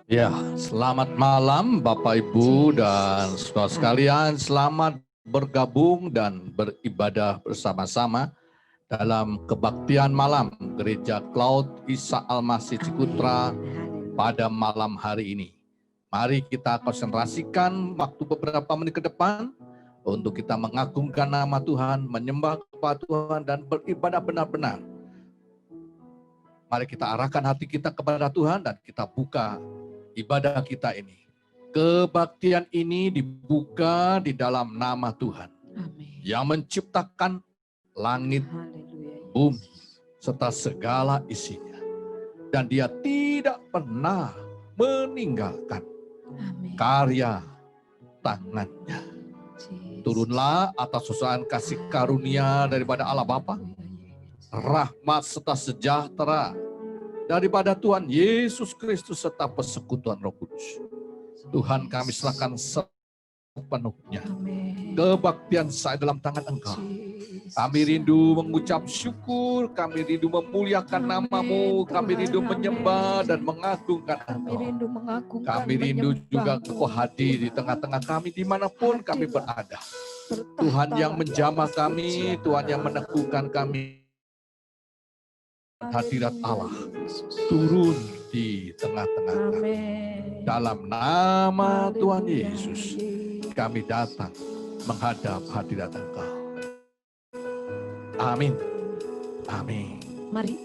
Ya, selamat malam Bapak Ibu dan saudara sekalian. Selamat bergabung dan beribadah bersama-sama dalam kebaktian malam Gereja Cloud Isa Almasih Cikutra pada malam hari ini. Mari kita konsentrasikan waktu beberapa menit ke depan untuk kita mengagungkan nama Tuhan, menyembah kepada Tuhan dan beribadah benar-benar. Mari kita arahkan hati kita kepada Tuhan dan kita buka ibadah kita ini. Kebaktian ini dibuka di dalam nama Tuhan. Amin. Yang menciptakan langit, bumi, serta segala isinya. Dan Dia tidak pernah meninggalkan karya tangannya. Turunlah atas susaan kasih karunia daripada Allah Bapa, rahmat serta sejahtera daripada Tuhan Yesus Kristus serta persekutuan Roh Kudus. Tuhan, kami serahkan sepenuhnya kebaktian saya dalam tangan Engkau. Kami rindu mengucap syukur, kami rindu memuliakan nama-Mu, kami rindu menyembah dan mengagungkan Engkau. Kami rindu juga Engkau hadir di tengah-tengah kami dimanapun kami berada. Tuhan yang menjamah kami, Tuhan yang meneguhkan kami. Hadirat Allah turun di tengah-tengah kami. Dalam nama Tuhan Yesus, kami datang menghadap hadirat Engkau. Amin. Amin. Mari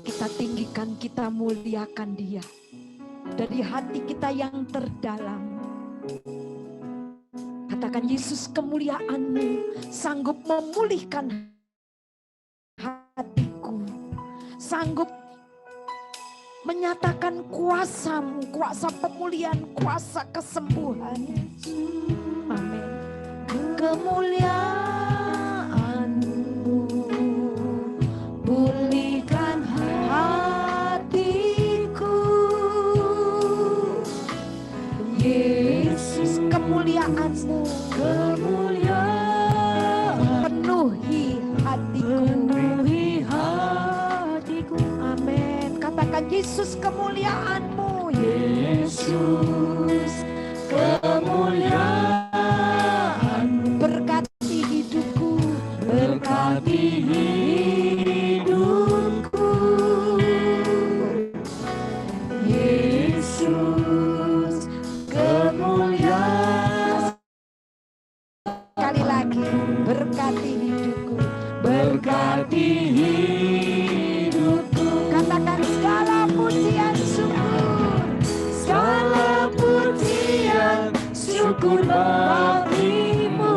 kita tinggikan, kita muliakan Dia dari hati kita yang terdalam. Katakan, Yesus, kemuliaan-Mu sanggup memulihkan hatiku, sanggup menyatakan kuasa-Mu, kuasa pemulihan, kuasa kesembuhan. Amin. Kemuliaan-Mu pulihkan hatiku, Yesus. Kemuliaan-Mu, kemuliaan penuhi hatiku. Amin. Katakan, Yesus, kemuliaan-Mu, Yesus, kemuliaan-Mu berkati hidupku, berkati hidupku, Yesus, kemuliaan. Sekali lagi, berkati hidupku, berkati hidupku. Katakan, segala pujian syukur, segala pujian syukur bagimu.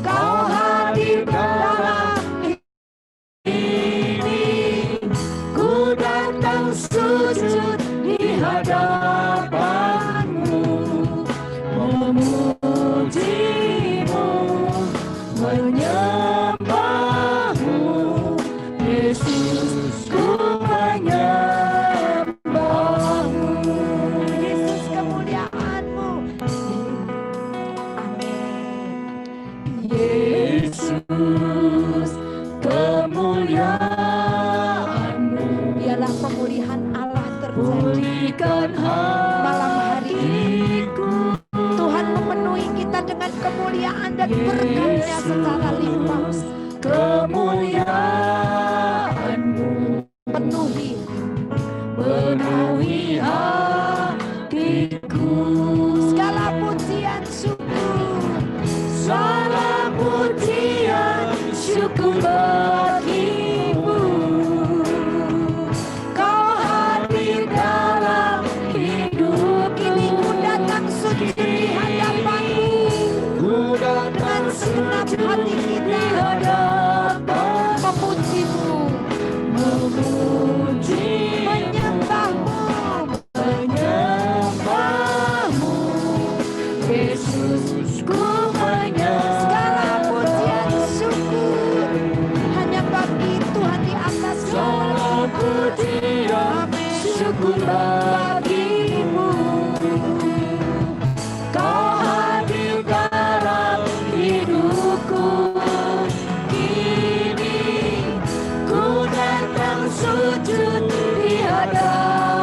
Kau hadir dalam ini, ku datang sujud di hadapan-Mu, memuji-Mu, menyembah-Mu, Yesus, ku menyembah-Mu. Yesus, kemuliaan-Mu. Amin. Yesus, kemuliaan-Mu. Biarlah pemulihan Allah terjadi malam hari ini. Tuhan memenuhi kita dengan kemuliaan dan berkat-Nya secara limpah. Kemuliaan-Mu penuhi hatiku. Segala pujian syukur, segala pujian syukur bagimu. Kau hadir dalam hidup ini, ku datang sujud di hadapan-Mu. Ku datang segenap hati kita memuji-Mu, menyembah-Mu, Yesus, ku menyembah. Segala pujian syukur hanya bagi Tuhan di atas segala pujian syukur bagimu. Kau hadir dalam hidupku, kini ku datang sujud di hadapan.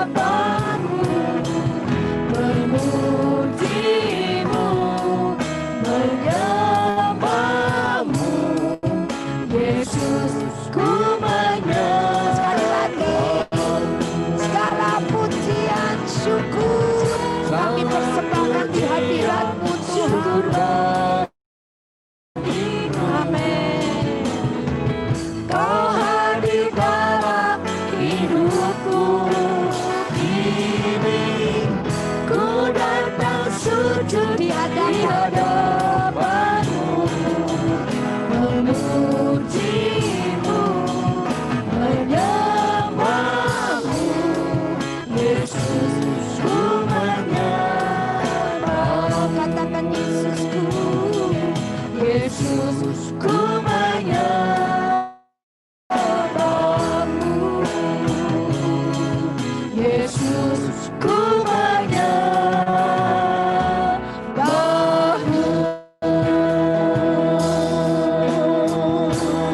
Yesus, ku menyembahmu.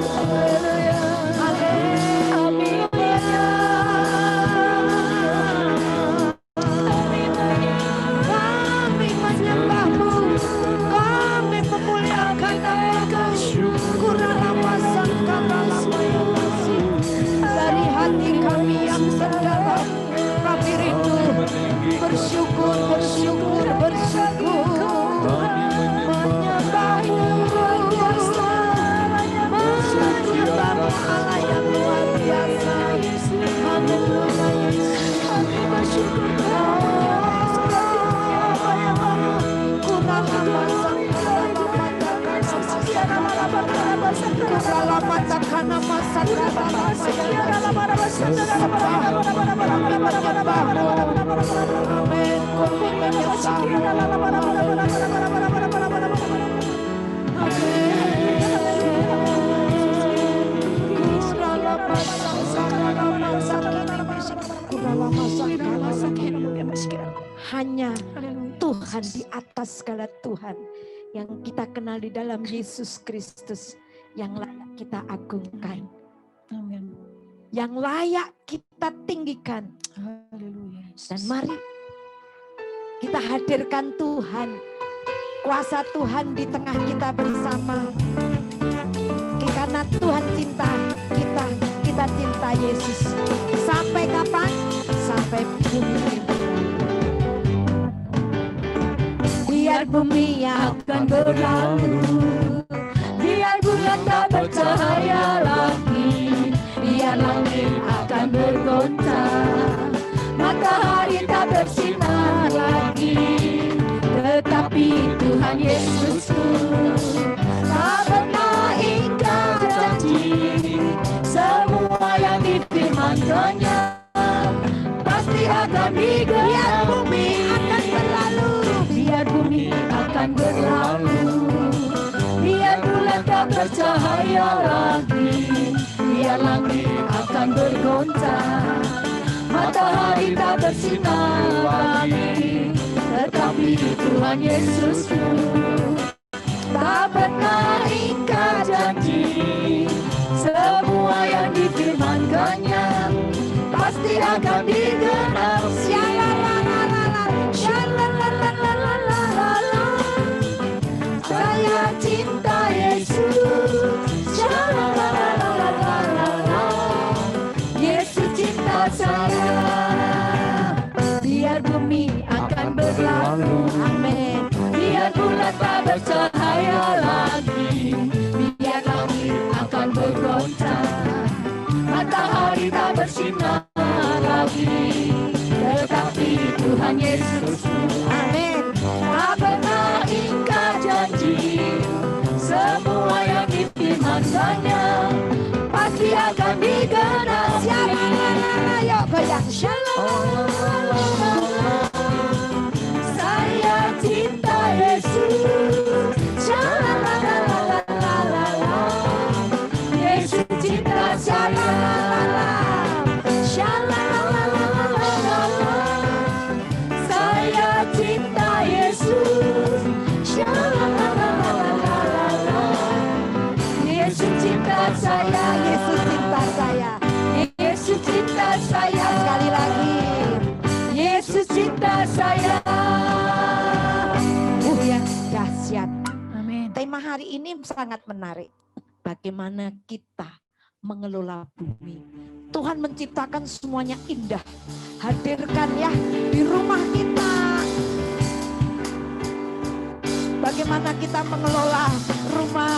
Haleluya, amin, kami menyembahmu, kami memuliakan nama-Mu. Kurang dari hati kami yang terdalam, kami rindu bersyukur, bersyukur, bersyukur, menyembahmu, menyembahmu Allah yang luar biasa. Haleluya, kami bersyukur. Hanya Tuhan di atas segala Tuhan yang kita kenal di dalam Yesus Kristus yang layak kita agungkan. Amin. Yang layak kita tinggikan. Haleluya. Dan mari kita hadirkan Tuhan, kuasa Tuhan di tengah kita bersama. Karena Tuhan cinta kita, kita cinta Yesus. Sampai kapan? Sampai bumi. Biar bumi akan berlalu, biar bulan tak bercahaya lagi, biar langit akan bergoncang, matahari tak bersinar lagi, tetapi Tuhan Yesusku tak pernah ingkar janji. Semua yang difirman-Nya pasti akan digenapi. Biar bumi akan berlalu, biar bumi akan berlalu, biar bulan tak bercahaya lagi, biar langit akan bergoncang, matahari tak bersinar lagi, tetapi Tuhan Yesusku tak pernah ingkar janji. Semua yang difirman-Nya pasti akan digenapi. Saya cinta Yesus. Yesus cinta saya. Biar bumi akan berlalu, amin. Biar bulan tak bercahaya lagi, biar langit akan bergoncang, matahari tak bersinar lagi, tetapi Tuhan Yesus, amin, tak pernah ingkar janji. Semua yang difirman-Nya pasti akan digenapi. Ayo goyang. Saya cinta Yesus. Yesus cinta saya. Saya cinta Yesus. Yesus cinta saya. Yesus cinta saya. Yesus cinta saya. Sekali lagi. Yesus cinta saya. Ya, dahsyat. Amin. Tema hari ini sangat menarik. Bagaimana kita mengelola bumi. Tuhan menciptakan semuanya indah. Hadirkan ya di rumah kita. Bagaimana kita mengelola rumah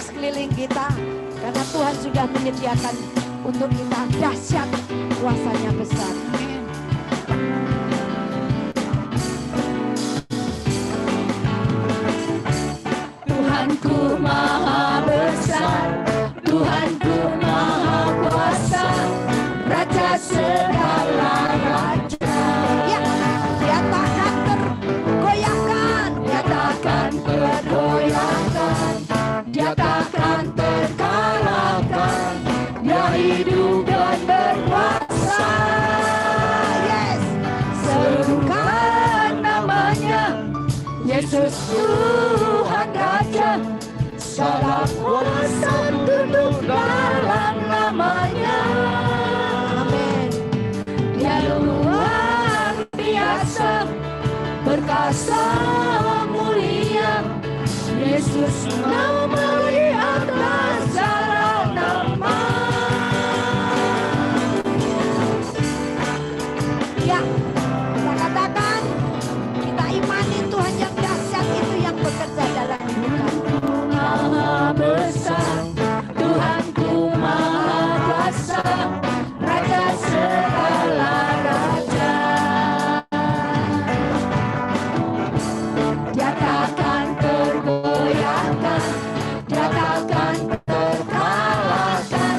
sekeliling kita. Karena Tuhan sudah menyediakan untuk kita. Dahsyat, kuasanya besar. Tuhanku maha besar, Tuhanku maha kuasa, Raja segala raja. Ya, dia takkan tergoyahkan, dia takkan tergoyahkan, dia takkan terkalahkan, dia hidup dan berkuasa. Yesus Tuhan Raja, segala kuasa tunduk dalam namanya. Amin. Dia luar biasa, perkasa mulia, Yesus nama di atas segala nama. Ya, kita katakan, kita imani Tuhan yang dahsyat itu yang bekerja dalam hidup kami. Maha besar, Tuhanku maha kuasa, Raja segala raja. Dia takkan tergoyahkan, dia takkan terkalahkan,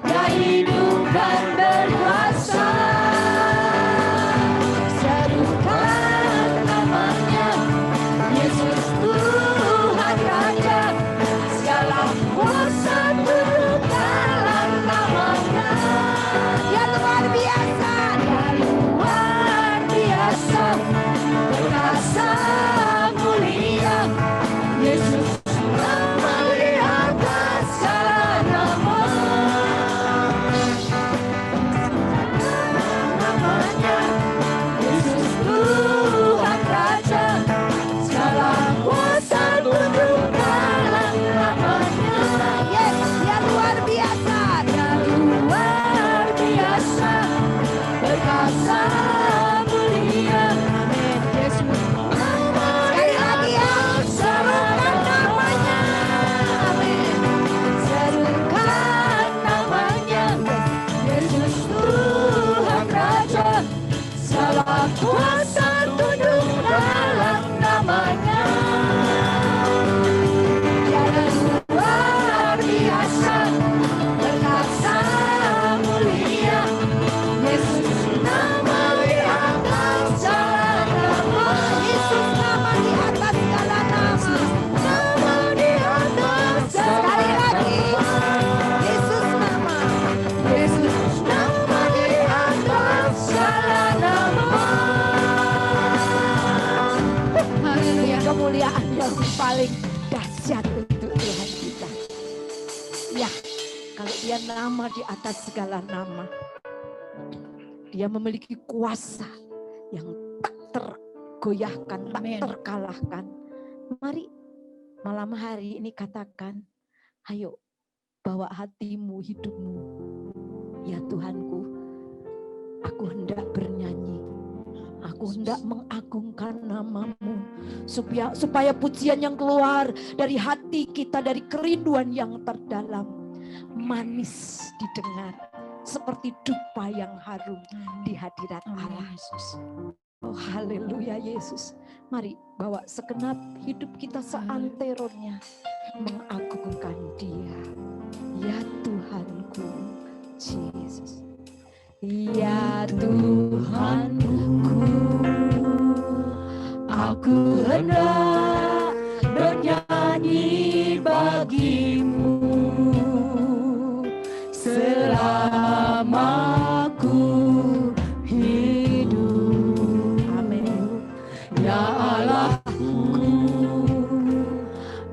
dia hidup dan berkuasa. Serukan namanya, Yesus Tuhan Raja, segala kuasa tunduk dalam namanya. Dia luar biasa, dia luar biasa, perkasa mulia, Yesus nama di atas segala nama. Namanya Yesus Tuhan Raja, segala kuasa tunduk dalam namanya. Yes, dia luar biasa, dia luar biasa, perkasa mulia, amin. Yesus nama sekali lagi ya, serukan namanya, amin. Serukan namanya, Yesus Tuhan Raja, segala kuasa tunduk dalam namanya. Dia luar biasa, perkasa mulia, Yesus nama di atas segala nama. Yesus nama di atas segala nama. Nama di atas sekali lagi. Yesus nama. Yesus nama di atas segala nama. Haleluya, kemuliaan yang paling dahsyat untuk Tuhan kita. Ya, kalau dia nama di atas segala nama, dia memiliki kuasa yang tak tergoyahkan, tak terkalahkan. Mari malam hari ini katakan, ayo bawa hatimu, hidupmu. Ya Tuhanku, aku hendak bernyanyi. Aku hendak mengagungkan nama-Mu, supaya pujian yang keluar dari hati kita, dari kerinduan yang terdalam, manis didengar, seperti dupa yang harum di hadirat Allah. Oh haleluya Yesus. Mari bawa segenap hidup kita seanteronya mengagungkan Dia. Ya Tuhanku Yesus. Ya Tuhanku, aku hendak bernyanyi bagi-Mu selama ku hidup. Amin. Ya Allahku,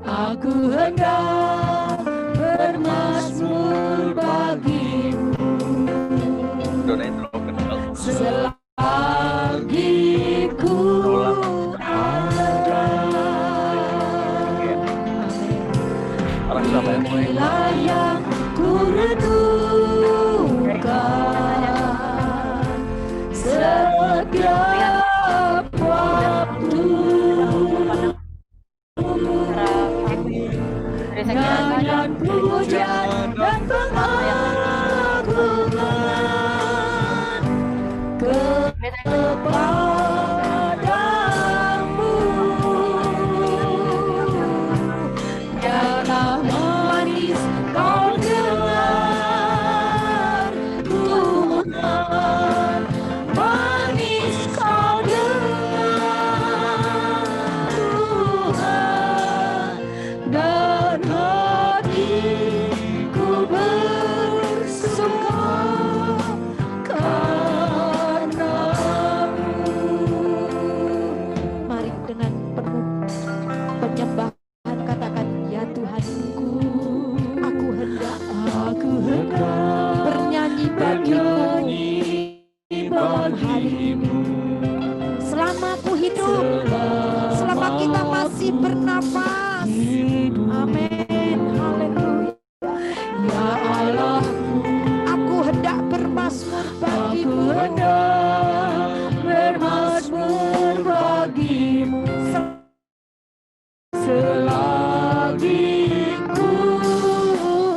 aku hendak bermazmur bagi-Mu selagi ku ada. Inilah yang ku renungkan setiap waktu. Nyanyian pujian dan pengagungan kepadamu. Biarlah manis kau dengar Tuhan, manis kau dengar Tuhan, dan hatiku bersuka karena-Mu. bagimu. Selama aku hidup, selama kita masih bernafas. Amin. Haleluya. Ya Allahku, aku hendak bermazmur bagimu. Aku hendak bermazmur bagimu. Selagi ku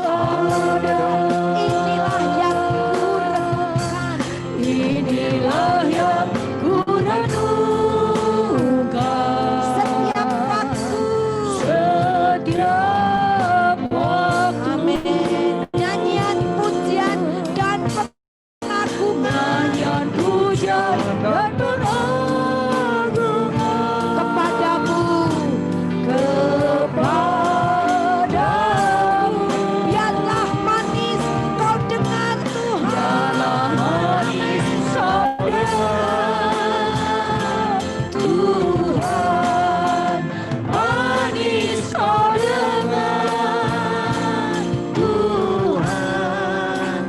ada, inilah yang ku renungkan, inilah yang ku renungkan. Setiap waktu, setiap waktu. Amin. Nyanyian pujian dan pengagungan, nyanyian pujian dan pengagungan kepadamu, kepadamu. Biarlah manis kau dengar Tuhan, biarlah manis kau dengar Tuhan, manis kau dengar Tuhan,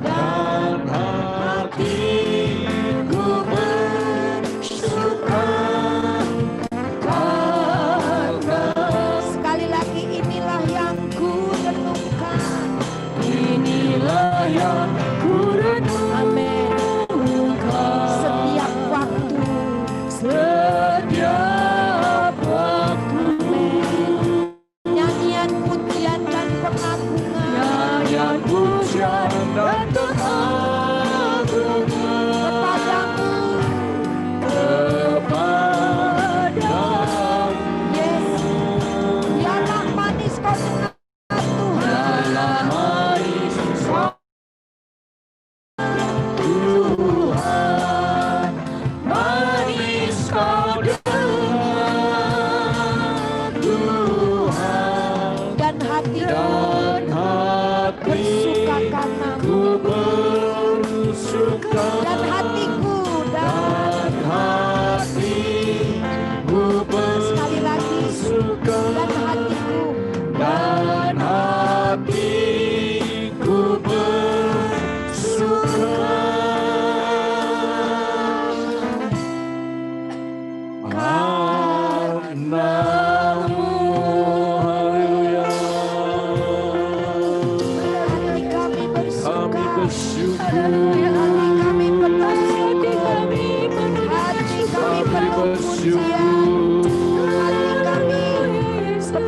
dan hatiku bersuka. Sekali lagi, inilah yang ku renungkan, inilah yang ku renungkan. Setiap waktu, setiap waktu. Nyanyian pujian dan pengagungan, nyanyian pujian dan pengagungan kepadamu, kepadamu. Yesus, biarlah manis kau dengar Tuhan, biarlah manis kau Tuhan, manis kau dengar Tuhan, dan hatiku bersuka karenamu, dan hatiku sekali lagi, dan hatiku bersuka karenamu. Haleluya. Hati kami bersuka, haleluya. Hati kami penuh, hati kami penuh pujian, hati kami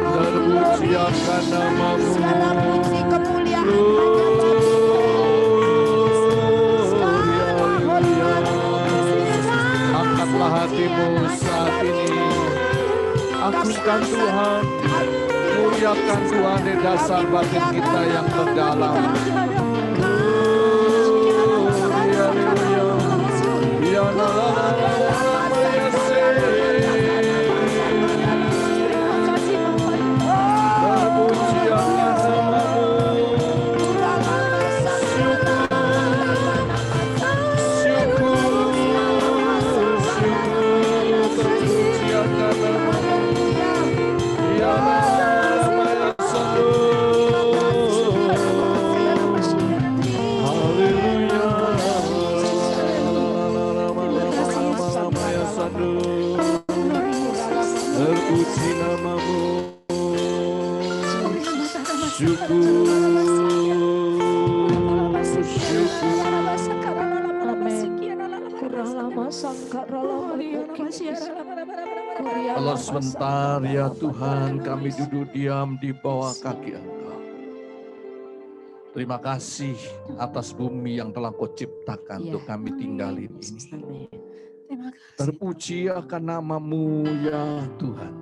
Terpujiakan namamu. segala puji kemuliaan hanya segala hormat, Angkatlah hatimu saat ini. Agungkan Tuhan, muliakan Tuhan di dasar batin kita yang terdalam. Terpuji namamu, Allah sebentar ya Tuhan, kami duduk diam di bawah kaki Engkau. Terima kasih atas bumi yang telah Kau ciptakan untuk kami tinggalin ini. Terpuji akan namamu ya Tuhan.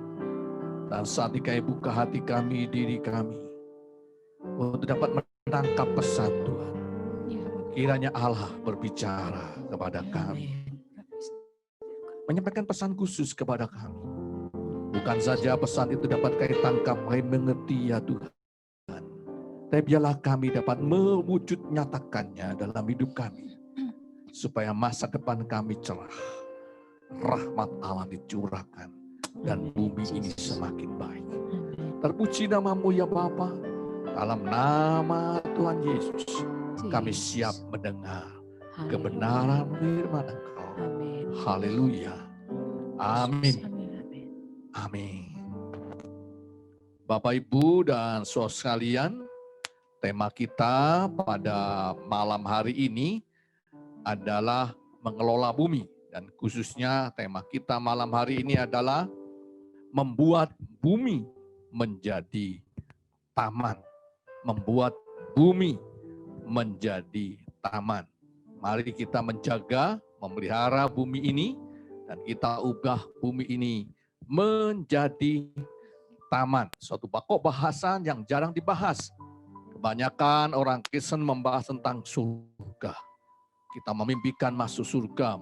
Dan saat ini kami buka hati kami, diri kami, untuk dapat menangkap pesan Tuhan. Kiranya Allah berbicara kepada kami, menyampaikan pesan khusus kepada kami. Bukan saja pesan itu dapat kami tangkap, kami mengerti ya Tuhan. Tapi biarlah kami dapat mewujud nyatakannya dalam hidup kami. Supaya masa depan kami cerah. Rahmat Allah dicurahkan. Dan bumi ini semakin baik. Terpuji namamu ya Bapa. Dalam nama Tuhan Yesus. Kami siap mendengar kebenaran firman Engkau. Haleluya. Amin. Amin. Bapak, Ibu, dan saudara sekalian, tema kita pada malam hari ini adalah mengelola bumi. Dan khususnya tema kita malam hari ini adalah membuat bumi menjadi taman. Membuat bumi menjadi taman. Mari kita menjaga, memelihara bumi ini, dan kita ubah bumi ini menjadi taman. Suatu pokok bahasan yang jarang dibahas. Kebanyakan orang Kristen membahas tentang surga. Kita memimpikan masuk surga.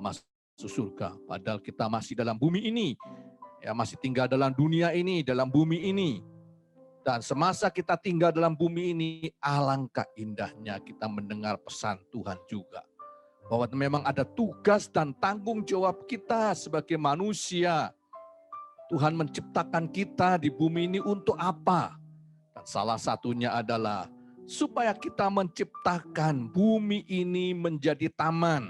Padahal kita masih dalam bumi ini. Ya, masih tinggal dalam dunia ini, dalam bumi ini. Dan semasa kita tinggal dalam bumi ini, alangkah indahnya kita mendengar pesan Tuhan juga. Bahwa memang ada tugas dan tanggung jawab kita sebagai manusia. Tuhan menciptakan kita di bumi ini untuk apa? Dan salah satunya adalah supaya kita menciptakan bumi ini menjadi taman.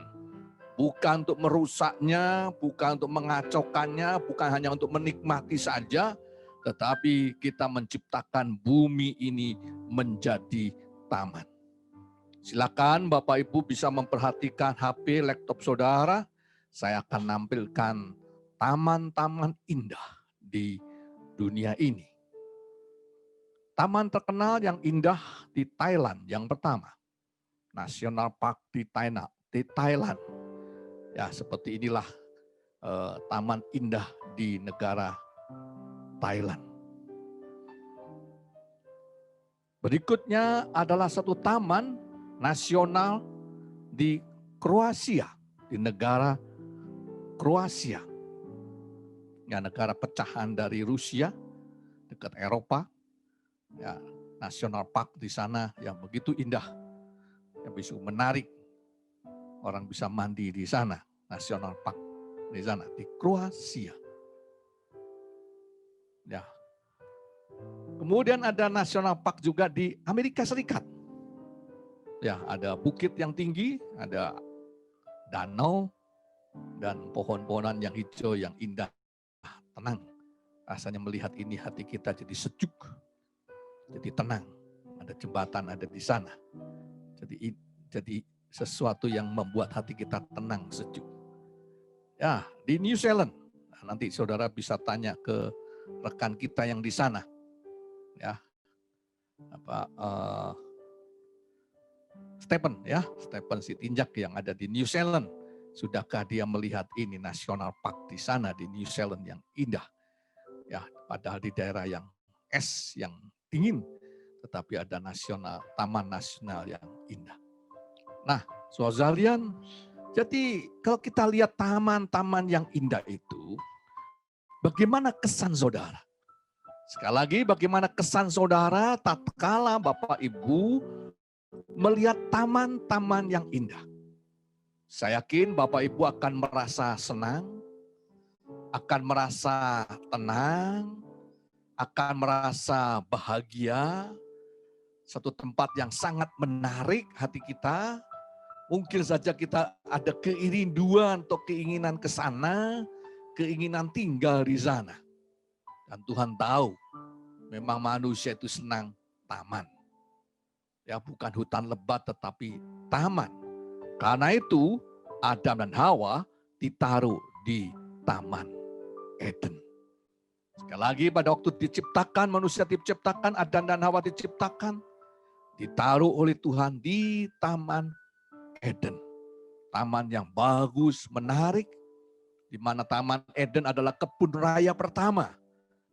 Bukan untuk merusaknya, bukan untuk mengacaukannya, bukan hanya untuk menikmati saja, tetapi kita menciptakan bumi ini menjadi taman. Silakan Bapak Ibu bisa memperhatikan HP, laptop saudara. Saya akan nampilkan taman-taman indah di dunia ini. Taman terkenal yang indah di Thailand yang pertama. National Park di Thailand. Ya, seperti inilah taman indah di negara Thailand. Berikutnya adalah satu taman nasional di Kroasia, di negara Kroasia. Ya, negara pecahan dari Rusia, dekat Eropa. Ya, National Park di sana yang begitu indah, yang bisa menarik. Orang bisa mandi di sana, National Park di sana, di Kroasia. Ya. Kemudian ada National Park juga di Amerika Serikat. Ya, ada bukit yang tinggi, ada danau, dan pohon-pohonan yang hijau yang indah, tenang. Rasanya melihat ini hati kita jadi sejuk, jadi tenang. Ada jembatan ada di sana. Jadi sesuatu yang membuat hati kita tenang, sejuk. Ya, di New Zealand. Nanti saudara bisa tanya ke rekan kita yang di sana. Ya. Stephen Sitinjak yang ada di New Zealand. Sudahkah dia melihat ini National Park di sana di New Zealand yang indah? Ya, padahal di daerah yang es yang dingin, tetapi ada taman nasional yang indah. Nah, saudara sekalian, jadi kalau kita lihat taman-taman yang indah itu, bagaimana kesan saudara? Sekali lagi, bagaimana kesan saudara tatkala Bapak Ibu melihat taman-taman yang indah? Saya yakin Bapak Ibu akan merasa senang, akan merasa tenang, akan merasa bahagia. Satu tempat yang sangat menarik hati kita. Mungkin saja kita ada kerinduan atau keinginan ke sana, keinginan tinggal di sana. Dan Tuhan tahu, memang manusia itu senang taman. Ya, bukan hutan lebat tetapi taman. Karena itu Adam dan Hawa ditaruh di Taman Eden. Sekali lagi pada waktu diciptakan, manusia diciptakan, Adam dan Hawa diciptakan, ditaruh oleh Tuhan di Taman Eden. Taman yang bagus, menarik, di mana Taman Eden adalah kebun raya pertama.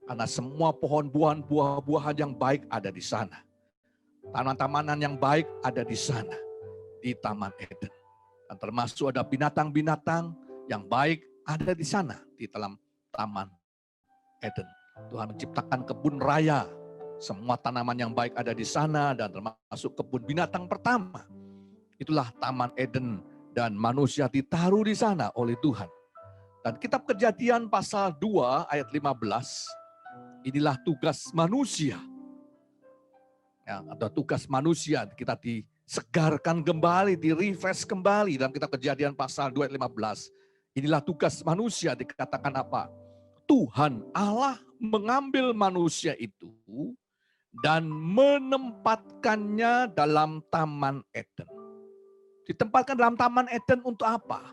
Karena semua pohon buah-buahan yang baik ada di sana. Taman-tamanan yang baik ada di sana, di Taman Eden. Dan termasuk ada binatang-binatang yang baik ada di sana, di dalam Taman Eden. Tuhan menciptakan kebun raya. Semua tanaman yang baik ada di sana dan termasuk kebun binatang pertama. Itulah Taman Eden dan manusia ditaruh di sana oleh Tuhan. Dan kitab Kejadian pasal 2 ayat 15, inilah tugas manusia. Ya, atau tugas manusia kita disegarkan kembali, di-refresh kembali dalam kitab Kejadian pasal 2 ayat 15. Inilah tugas manusia, dikatakan apa? Tuhan Allah mengambil manusia itu dan menempatkannya dalam Taman Eden. Ditempatkan dalam Taman Eden untuk apa?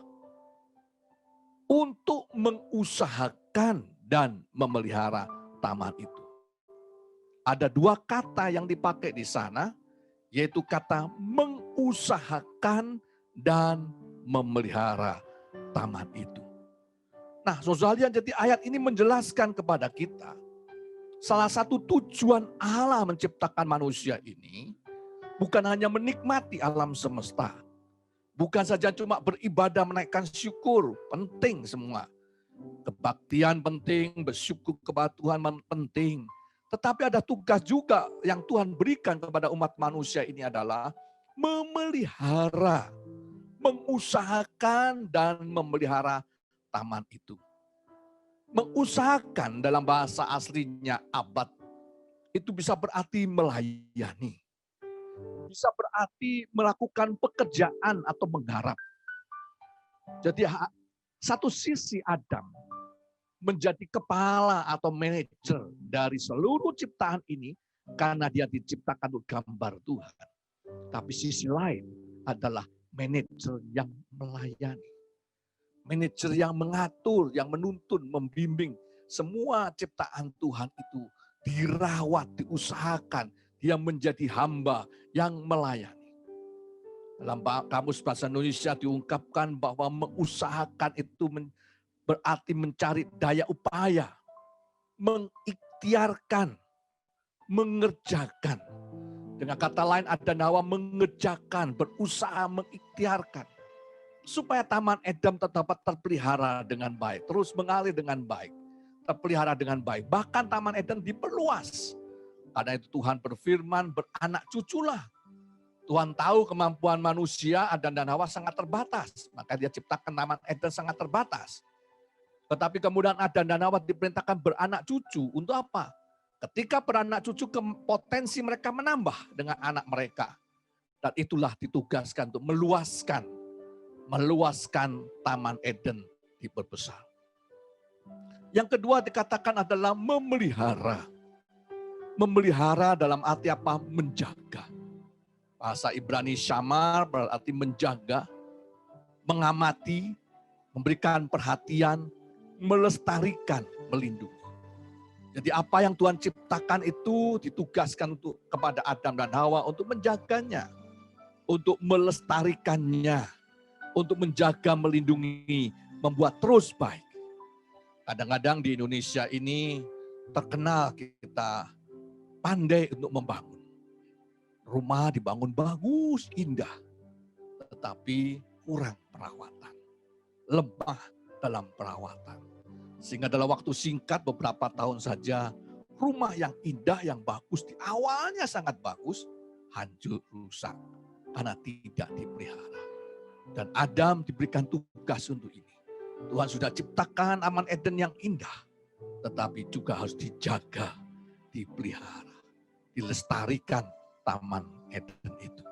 Untuk mengusahakan dan memelihara taman itu. Ada dua kata yang dipakai di sana, yaitu kata mengusahakan dan memelihara taman itu. Nah, saudara, jadi ayat ini menjelaskan kepada kita, salah satu tujuan Allah menciptakan manusia ini, bukan hanya menikmati alam semesta, bukan saja cuma beribadah menaikkan syukur, penting semua. Kebaktian penting, bersyukur kepada Tuhan penting. Tetapi ada tugas juga yang Tuhan berikan kepada umat manusia ini adalah memelihara, mengusahakan dan memelihara taman itu. Mengusahakan dalam bahasa aslinya abad, itu bisa berarti melayani. Bisa berarti melakukan pekerjaan atau menggarap. Jadi satu sisi Adam menjadi kepala atau manajer dari seluruh ciptaan ini karena dia diciptakan untuk gambar Tuhan. Tapi sisi lain adalah manajer yang melayani. Manajer yang mengatur, yang menuntun, membimbing. Semua ciptaan Tuhan itu dirawat, diusahakan. Dia menjadi hamba yang melayani. Dalam Kamus Bahasa Indonesia diungkapkan bahwa mengusahakan itu berarti mencari daya upaya, mengikhtiarkan, mengerjakan. Dengan kata lain ada nawa mengerjakan, berusaha mengikhtiarkan. Supaya Taman Eden dapat terpelihara dengan baik, terus mengalir dengan baik, terpelihara dengan baik. Bahkan Taman Eden diperluas. Karena itu Tuhan berfirman, beranak cuculah. Tuhan tahu kemampuan manusia, Adam dan Hawa sangat terbatas. Maka dia ciptakan Taman Eden sangat terbatas. Tetapi kemudian Adam dan Hawa diperintahkan beranak cucu. Untuk apa? Ketika beranak cucu, potensi mereka menambah dengan anak mereka. Dan itulah ditugaskan untuk meluaskan Taman Eden diperbesar. Yang kedua dikatakan adalah memelihara. Memelihara dalam arti apa? Menjaga. Bahasa Ibrani syamar berarti menjaga, mengamati, memberikan perhatian, melestarikan, melindungi. Jadi apa yang Tuhan ciptakan itu ditugaskan kepada Adam dan Hawa untuk menjaganya, untuk melestarikannya, untuk menjaga, melindungi, membuat terus baik. Kadang-kadang di Indonesia ini terkenal kita pandai untuk membangun. Rumah dibangun bagus, indah, tetapi kurang perawatan. Lemah dalam perawatan. Sehingga dalam waktu singkat beberapa tahun saja, rumah yang indah, yang bagus, di awalnya sangat bagus, hancur, rusak. Karena tidak dipelihara. Dan Adam diberikan tugas untuk ini. Tuhan sudah ciptakan Taman Eden yang indah, tetapi juga harus dijaga, dipelihara, dilestarikan Taman Eden itu.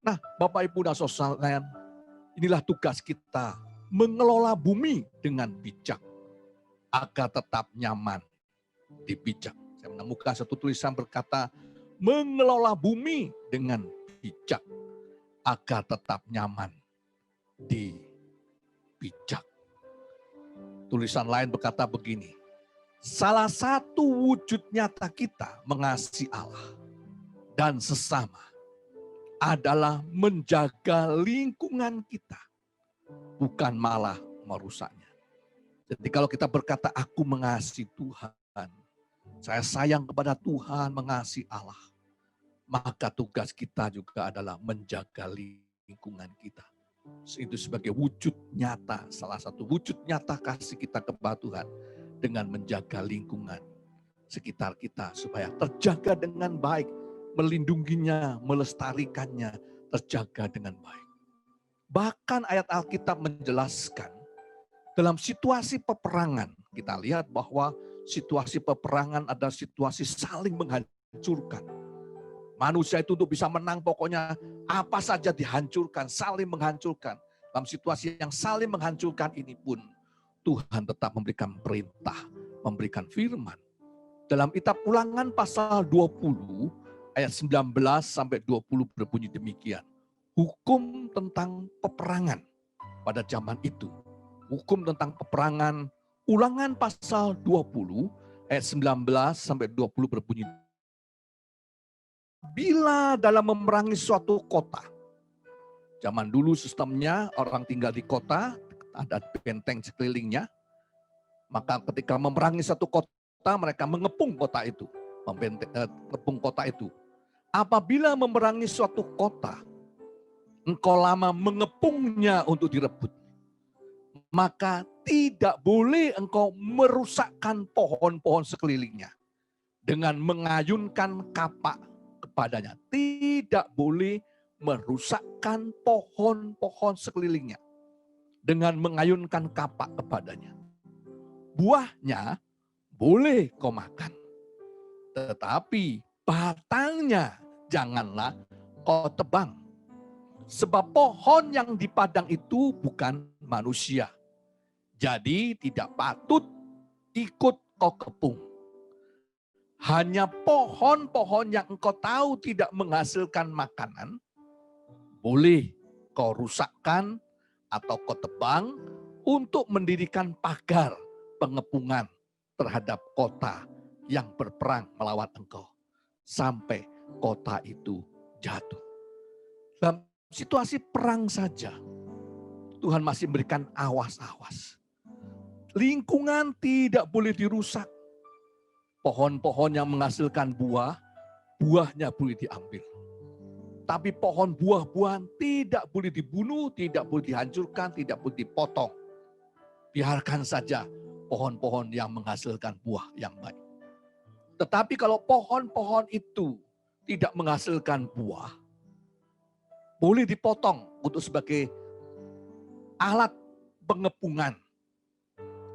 Nah, Bapak Ibu dan Saudara, inilah tugas kita, mengelola bumi dengan bijak, agar tetap nyaman dipijak. Saya menemukan satu tulisan berkata, mengelola bumi dengan bijak, agar tetap nyaman dipijak. Tulisan lain berkata begini, salah satu wujud nyata kita mengasihi Allah dan sesama adalah menjaga lingkungan kita, bukan malah merusaknya. Jadi kalau kita berkata, aku mengasihi Tuhan, saya sayang kepada Tuhan, mengasihi Allah, maka tugas kita juga adalah menjaga lingkungan kita. Itu sebagai wujud nyata, salah satu wujud nyata kasih kita kepada Tuhan dengan menjaga lingkungan sekitar kita supaya terjaga dengan baik, melindunginya, melestarikannya, terjaga dengan baik. Bahkan ayat Alkitab menjelaskan dalam situasi peperangan, kita lihat bahwa situasi peperangan adalah situasi saling menghancurkan. Manusia itu untuk bisa menang pokoknya apa saja dihancurkan, saling menghancurkan. Dalam situasi yang saling menghancurkan ini pun Tuhan tetap memberikan perintah, memberikan firman. Dalam kitab Ulangan pasal 20 ayat 19 sampai 20 berbunyi demikian. Hukum tentang peperangan pada zaman itu. Hukum tentang peperangan, Ulangan pasal 20 ayat 19 sampai 20 berbunyi. Bila dalam memerangi suatu kota, zaman dulu sistemnya orang tinggal di kota, ada benteng sekelilingnya, maka ketika memerangi satu kota, mereka mengepung kota itu, mengepung kota itu. Apabila memerangi suatu kota, engkau lama mengepungnya untuk direbut, maka tidak boleh engkau merusakkan pohon-pohon sekelilingnya dengan mengayunkan kapak kepadanya. Tidak boleh merusakkan pohon-pohon sekelilingnya dengan mengayunkan kapak kepadanya. Buahnya boleh kau makan, tetapi batangnya janganlah kau tebang. Sebab pohon yang di padang itu bukan manusia. Jadi tidak patut ikut kau kepung. Hanya pohon-pohon yang engkau tahu tidak menghasilkan makanan, boleh kau rusakkan atau kau tebang untuk mendirikan pagar pengepungan terhadap kota yang berperang melawan engkau. Sampai kota itu jatuh. Dalam situasi perang saja, Tuhan masih memberikan awas-awas. Lingkungan tidak boleh dirusak. Pohon-pohon yang menghasilkan buah, buahnya boleh diambil. Tapi pohon buah-buahan tidak boleh dibunuh, tidak boleh dihancurkan, tidak boleh dipotong. Biarkan saja pohon-pohon yang menghasilkan buah yang baik. Tetapi kalau pohon-pohon itu tidak menghasilkan buah, boleh dipotong untuk sebagai alat pengepungan.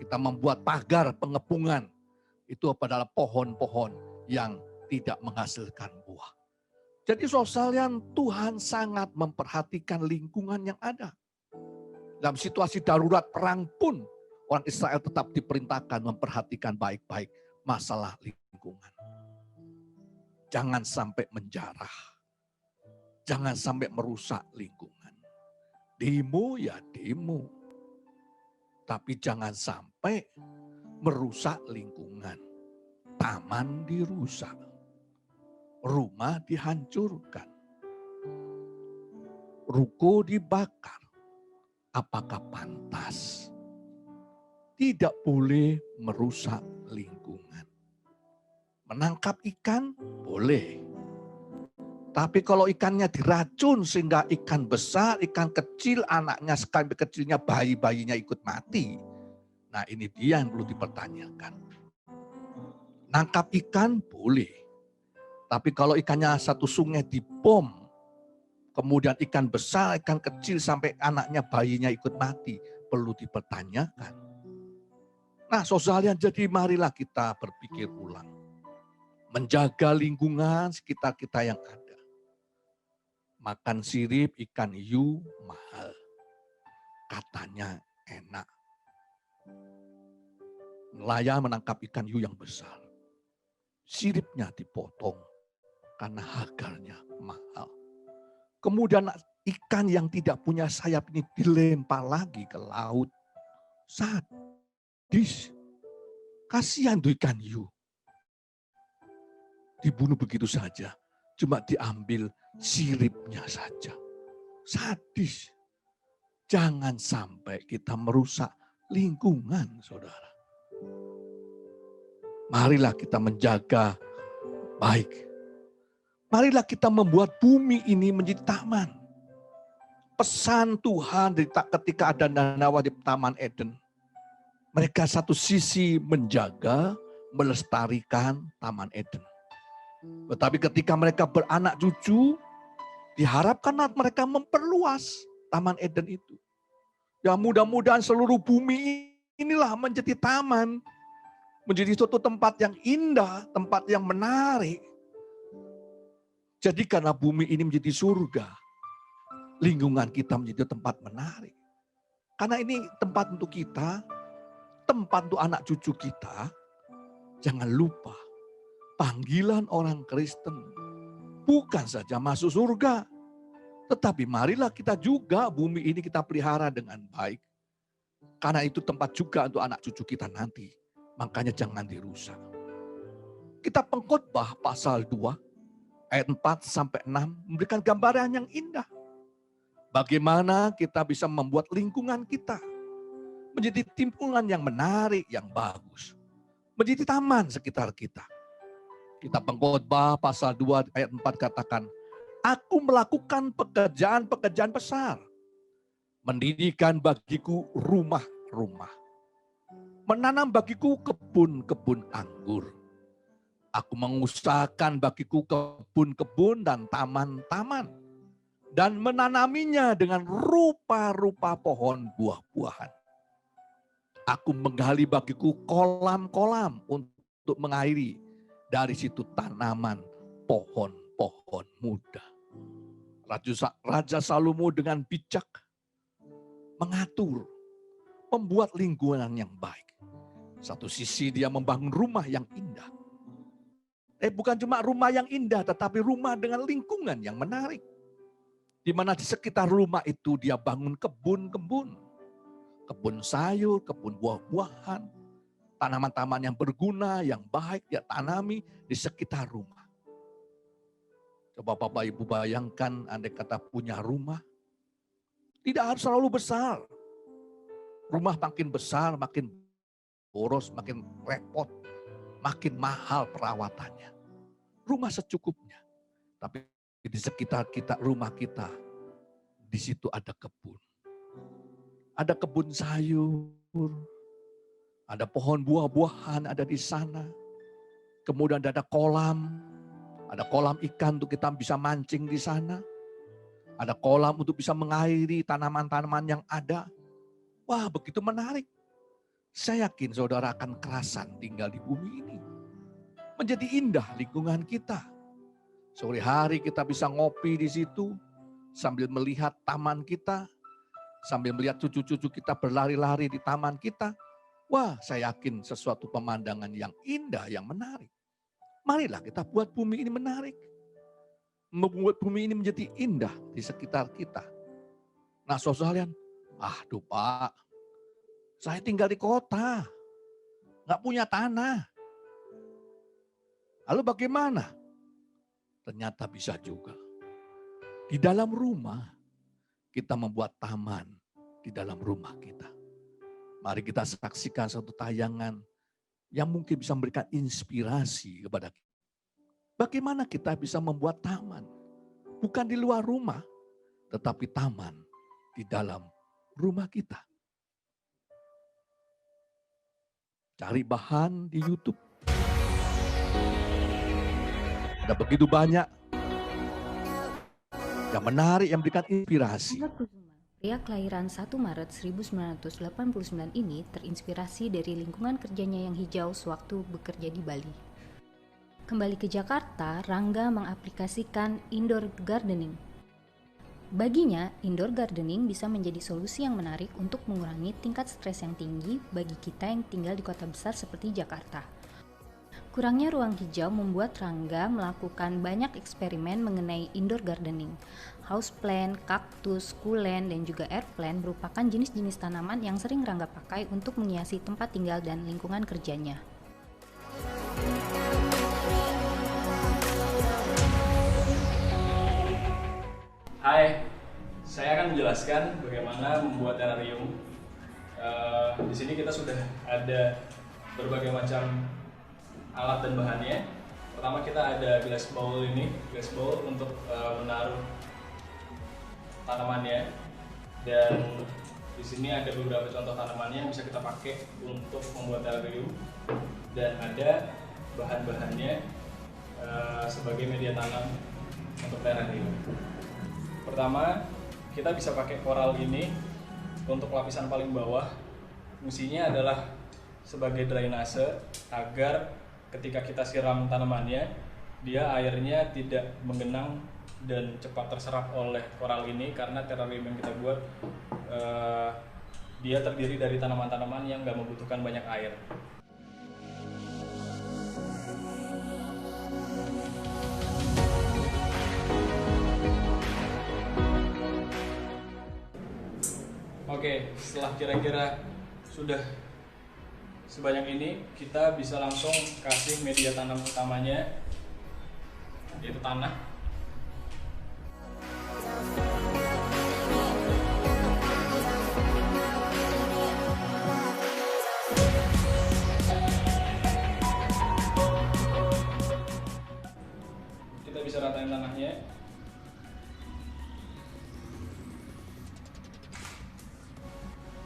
Kita membuat pagar pengepungan. Itu adalah pohon-pohon yang tidak menghasilkan buah. Jadi saudara, Tuhan sangat memperhatikan lingkungan yang ada. Dalam situasi darurat perang pun, orang Israel tetap diperintahkan memperhatikan baik-baik masalah lingkungan. Jangan sampai menjarah. Jangan sampai merusak lingkungan. Demo ya demo. Tapi jangan sampai merusak lingkungan. Taman dirusak. Rumah dihancurkan. Ruko dibakar. Apakah pantas? Tidak boleh merusak lingkungan. Menangkap ikan boleh. Tapi kalau ikannya diracun sehingga ikan besar, ikan kecil, anaknya sekali kecilnya, bayi-bayinya ikut mati. Nah ini dia yang perlu dipertanyakan. Nangkap ikan boleh. Tapi kalau ikannya satu sungai dibom, kemudian ikan besar, ikan kecil sampai anaknya, bayinya ikut mati, perlu dipertanyakan. Nah saudara, jadi marilah kita berpikir ulang. Menjaga lingkungan sekitar kita yang ada. Makan sirip ikan hiu mahal. Katanya enak. Nelayan menangkap ikan hiu yang besar. Siripnya dipotong karena harganya mahal. Kemudian ikan yang tidak punya sayap ini dilempar lagi ke laut. Sadis. Kasihan tuh ikan hiu. Dibunuh begitu saja. Cuma diambil siripnya saja. Sadis. Jangan sampai kita merusak lingkungan, saudara. Marilah kita menjaga baik. Marilah kita membuat bumi ini menjadi taman. Pesan Tuhan ketika Adam dan Hawa di Taman Eden. Mereka satu sisi menjaga, melestarikan Taman Eden. Tetapi ketika mereka beranak cucu, diharapkan mereka memperluas Taman Eden itu. Ya mudah-mudahan seluruh bumi inilah menjadi taman. Menjadi suatu tempat yang indah, tempat yang menarik. Jadikanlah bumi ini menjadi surga. Lingkungan kita menjadi tempat menarik. Karena ini tempat untuk kita, tempat untuk anak cucu kita. Jangan lupa, panggilan orang Kristen bukan saja masuk surga, tetapi marilah kita juga bumi ini kita pelihara dengan baik. Karena itu tempat juga untuk anak cucu kita nanti. Makanya jangan dirusak. Kita Pengkhotbah pasal 2, ayat 4 sampai 6 memberikan gambaran yang indah. Bagaimana kita bisa membuat lingkungan kita menjadi timbulan yang menarik, yang bagus. Menjadi taman sekitar kita. Kita Pengkhotbah pasal 2 ayat 4 katakan, aku melakukan pekerjaan-pekerjaan besar. Mendirikan bagiku rumah-rumah. Menanam bagiku kebun-kebun anggur. Aku mengusahakan bagiku kebun-kebun dan taman-taman. Dan menanaminya dengan rupa-rupa pohon buah-buahan. Aku menggali bagiku kolam-kolam untuk mengairi. Dari situ tanaman pohon-pohon muda. Raja Salomo dengan bijak mengatur, membuat lingkungan yang baik. Satu sisi dia membangun rumah yang indah. Bukan cuma rumah yang indah, tetapi rumah dengan lingkungan yang menarik. Di mana di sekitar rumah itu dia bangun kebun-kebun. Kebun sayur, kebun buah-buahan. Tanaman-tanaman yang berguna, yang baik dia tanami di sekitar rumah. Coba Bapak Ibu bayangkan andai kata punya rumah. Tidak harus terlalu besar. Rumah makin besar, makin boros, makin repot. Makin mahal perawatannya. Rumah secukupnya. Tapi di sekitar kita, rumah kita, di situ ada kebun. Ada kebun sayur, ada pohon buah-buahan ada di sana. Kemudian ada kolam ikan untuk kita bisa mancing di sana. Ada kolam untuk bisa mengairi tanaman-tanaman yang ada. Wah, begitu menarik. Saya yakin saudara akan kerasan tinggal di bumi ini. Menjadi indah lingkungan kita. Sore hari kita bisa ngopi di situ, sambil melihat taman kita, sambil melihat cucu-cucu kita berlari-lari di taman kita. Wah, saya yakin sesuatu pemandangan yang indah, yang menarik. Marilah kita buat bumi ini menarik. Membuat bumi ini menjadi indah di sekitar kita. Nah, saudara sekalian, aduh Pak, saya tinggal di kota, nggak punya tanah. Lalu bagaimana? Ternyata bisa juga. Di dalam rumah, kita membuat taman di dalam rumah kita. Mari kita saksikan satu tayangan yang mungkin bisa memberikan inspirasi kepada kita. Bagaimana kita bisa membuat taman? Bukan di luar rumah, tetapi taman di dalam rumah kita. Cari bahan di YouTube. Ada begitu banyak yang menarik, yang memberikan inspirasi. Pria kelahiran 1 Maret 1989 ini terinspirasi dari lingkungan kerjanya yang hijau sewaktu bekerja di Bali. Kembali ke Jakarta, Rangga mengaplikasikan indoor gardening. Baginya, indoor gardening bisa menjadi solusi yang menarik untuk mengurangi tingkat stres yang tinggi bagi kita yang tinggal di kota besar seperti Jakarta. Kurangnya ruang hijau membuat Rangga melakukan banyak eksperimen mengenai indoor gardening. Houseplant, kaktus, kulen, dan juga air plant merupakan jenis-jenis tanaman yang sering Rangga pakai untuk menghiasi tempat tinggal dan lingkungan kerjanya. Hai, saya akan menjelaskan bagaimana membuat terrarium. Di sini kita sudah ada berbagai macam alat dan bahannya. Pertama kita ada glass bowl untuk menaruh tanamannya. Dan di sini ada beberapa contoh tanamannya yang bisa kita pakai untuk membuat terrarium. Dan ada bahan-bahannya sebagai media tanam untuk terrarium. Pertama, kita bisa pakai koral ini untuk lapisan paling bawah. Fungsinya adalah sebagai drainase agar ketika kita siram tanamannya, dia airnya tidak menggenang dan cepat terserap oleh koral ini, karena terarium yang kita buat dia terdiri dari tanaman-tanaman yang nggak membutuhkan banyak air. Oke, setelah kira-kira sudah sebanyak ini, kita bisa langsung kasih media tanam utamanya, yaitu tanah. Kita bisa ratain tanahnya.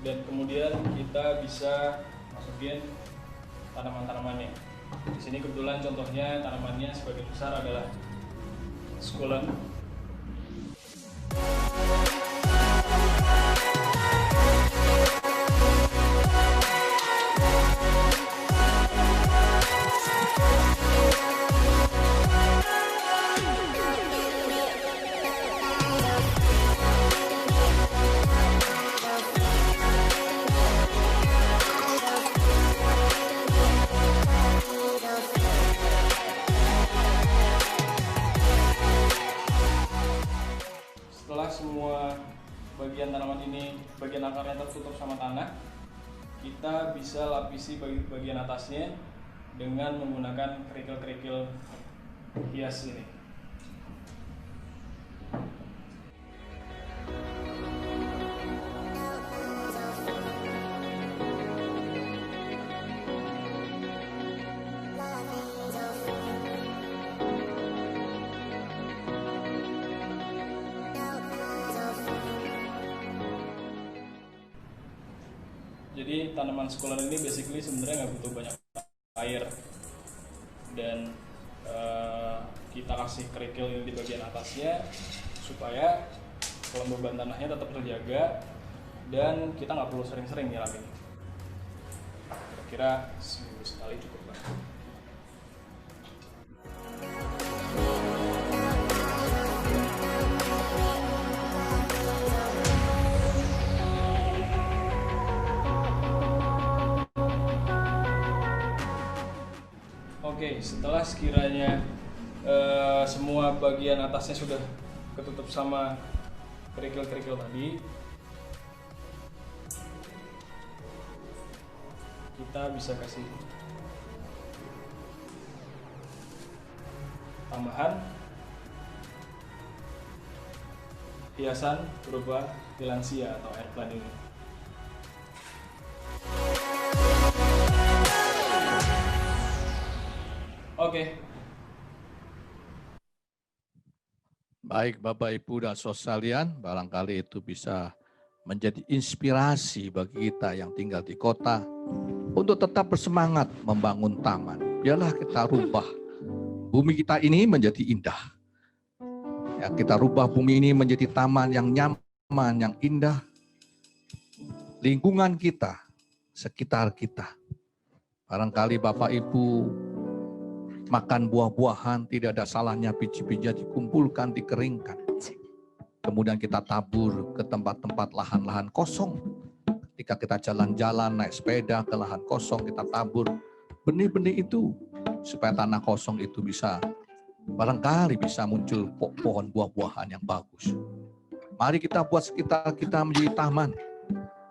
Dan kemudian kita bisa masukin tanaman-tanamannya. Di sini kebetulan contohnya tanamannya sebagian besar adalah succulent. Setelah semua bagian tanaman ini, bagian akarnya tertutup sama tanah, kita bisa lapisi bagian atasnya dengan menggunakan kerikil-kerikil hias ini. Jadi tanaman succulent ini basically sebenarnya nggak butuh banyak air, dan kita kasih kerikil ini di bagian atasnya supaya kelembaban tanahnya tetap terjaga dan kita nggak perlu sering-sering nyiramin. Kira-kira seminggu sekali cukup lah. Oke, setelah sekiranya semua bagian atasnya sudah ketutup sama kerikil-kerikil tadi, kita bisa kasih tambahan hiasan berupa tillandsia atau air plant ini. Oke. Baik Bapak Ibu dan saudara sekalian, barangkali itu bisa menjadi inspirasi bagi kita yang tinggal di kota untuk tetap bersemangat membangun taman. Biarlah kita rubah bumi kita ini menjadi indah. Ya, kita rubah bumi ini menjadi taman yang nyaman, yang indah. Lingkungan kita, sekitar kita. Barangkali Bapak Ibu makan buah-buahan, tidak ada salahnya biji-bijinya dikumpulkan, dikeringkan. Kemudian kita tabur ke tempat-tempat lahan-lahan kosong. Ketika kita jalan-jalan, naik sepeda ke lahan kosong, kita tabur benih-benih itu. Supaya tanah kosong itu bisa, barangkali bisa muncul pohon buah-buahan yang bagus. Mari kita buat sekitar kita menjadi taman.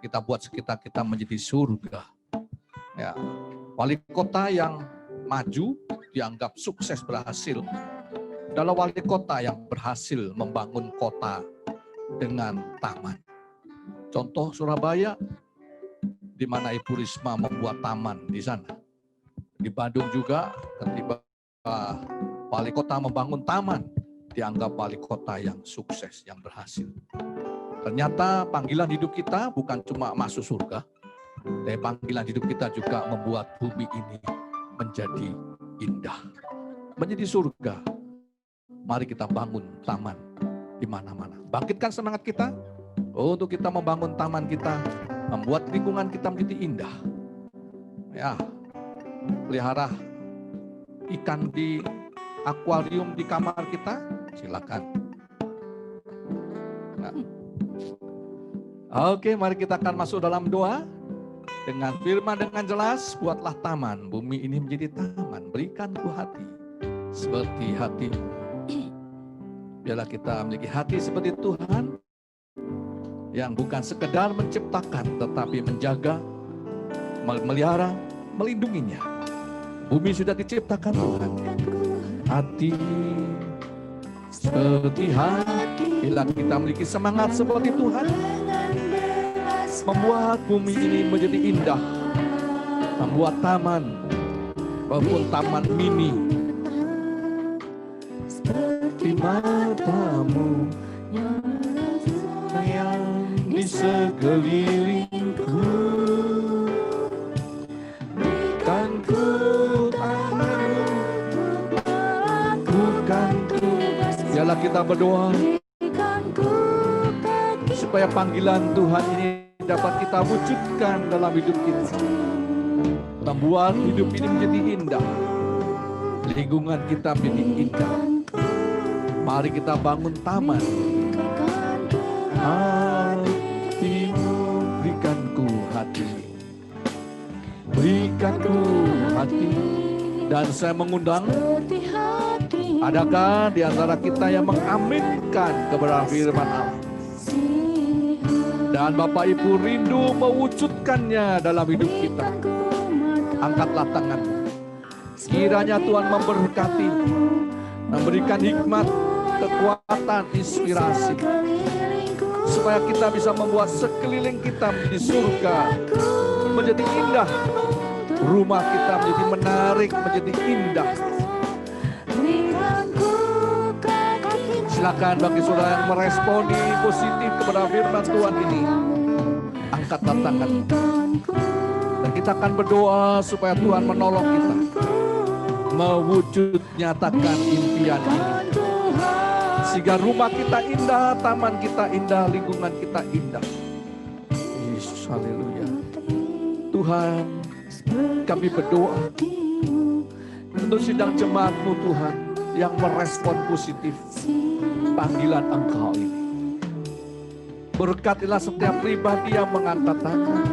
Kita buat sekitar kita menjadi surga. Ya, wali kota yang maju dianggap sukses berhasil adalah wali kota yang berhasil membangun kota dengan taman. Contoh Surabaya, di mana Ibu Risma membuat taman di sana. Di Bandung juga ketika wali kota membangun taman, dianggap wali kota yang sukses, yang berhasil. Ternyata panggilan hidup kita bukan cuma masuk surga, tapi panggilan hidup kita juga membuat bumi ini menjadi indah, menjadi surga. Mari kita bangun taman di mana-mana. Bangkitkan semangat kita untuk kita membangun taman kita, membuat lingkungan kita menjadi indah. Ya, pelihara ikan di akuarium di kamar kita? Silakan. Nah. Oke, mari kita akan masuk dalam doa. Dengan firman dengan jelas, buatlah taman. Bumi ini menjadi taman. Berikanku hati seperti hatimu. Biarlah kita memiliki hati seperti Tuhan, yang bukan sekedar menciptakan, tetapi menjaga, memelihara, melindunginya. Bumi sudah diciptakan Tuhan. Hati seperti hati. Bila kita memiliki semangat seperti Tuhan, membuat bumi ini menjadi indah, membuat taman, walaupun taman mini, seperti matamu yang di sekelilingku, berikan ku taman, bukan ku. Biarlah kita berdoa supaya panggilan Tuhan ini dapat kita wujudkan dalam hidup kita, membuat hidup ini menjadi indah, lingkungan kita menjadi indah. Mari kita bangun taman. Hatimu, berikanku hati, berikanku hati. Dan saya mengundang, adakah di antara kita yang mengaminkan kebenaran firman Allah? Dan Bapak Ibu rindu mewujudkannya dalam hidup kita. Angkatlah tanganmu. Kiranya Tuhan memberkati, memberikan hikmat, kekuatan, inspirasi, supaya kita bisa membuat sekeliling kita menjadi surga, menjadi indah. Rumah kita menjadi menarik, menjadi indah. Silakan bagi saudara yang meresponi positif kepada firman Tuhan ini, angkatlah tangan. Dan kita akan berdoa supaya Tuhan menolong kita mewujud nyatakan impian ini. Sehingga rumah kita indah, taman kita indah, lingkungan kita indah. Yesus, haleluya. Tuhan, kami berdoa untuk sidang jemaat-Mu Tuhan yang merespon positif panggilan Engkau ini. Berkatilah setiap pribadi yang mengangkat tangan,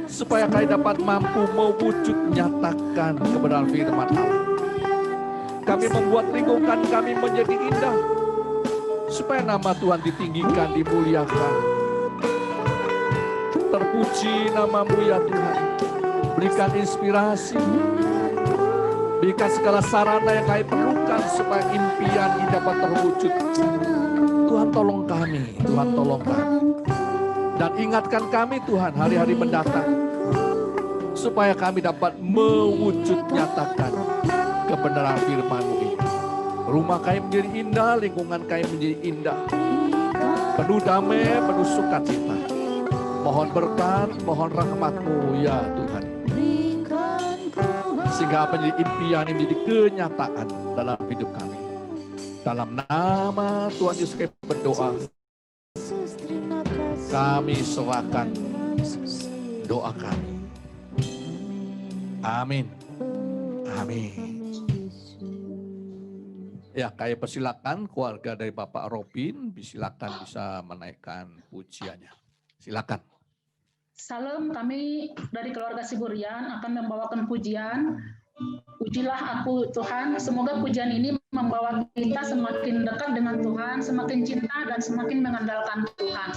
supaya kami dapat mampu mewujud nyatakan kebenaran firman Allah. Kami membuat lingkungan kami menjadi indah, supaya nama Tuhan ditinggikan, dimuliakan. Terpuji nama-Mu ya Tuhan. Berikan inspirasi, berikan segala sarana yang kami perlukan supaya impian ini dapat terwujud. Tuhan tolong kami, Tuhan tolong kami. Dan ingatkan kami Tuhan hari-hari mendatang, supaya kami dapat mewujud nyatakan kebenaran firman-Mu ini. Rumah kami menjadi indah, lingkungan kami menjadi indah, penuh damai, penuh sukacita. Mohon berkat, mohon rahmat-Mu ya Tuhan, sehingga apa menjadi impian ini menjadi kenyataan dalam hidup kami. Dalam nama Tuhan Yesus kami berdoa. Kami serahkan doa kami. Amin. Amin. Ya, kami persilakan keluarga dari Bapak Robin, silakan bisa menaikkan pujiannya. Silakan. Salam, kami dari keluarga Siburian akan membawakan pujian. Pujilah aku Tuhan, semoga pujian ini membawa kita semakin dekat dengan Tuhan, semakin cinta dan semakin mengandalkan Tuhan.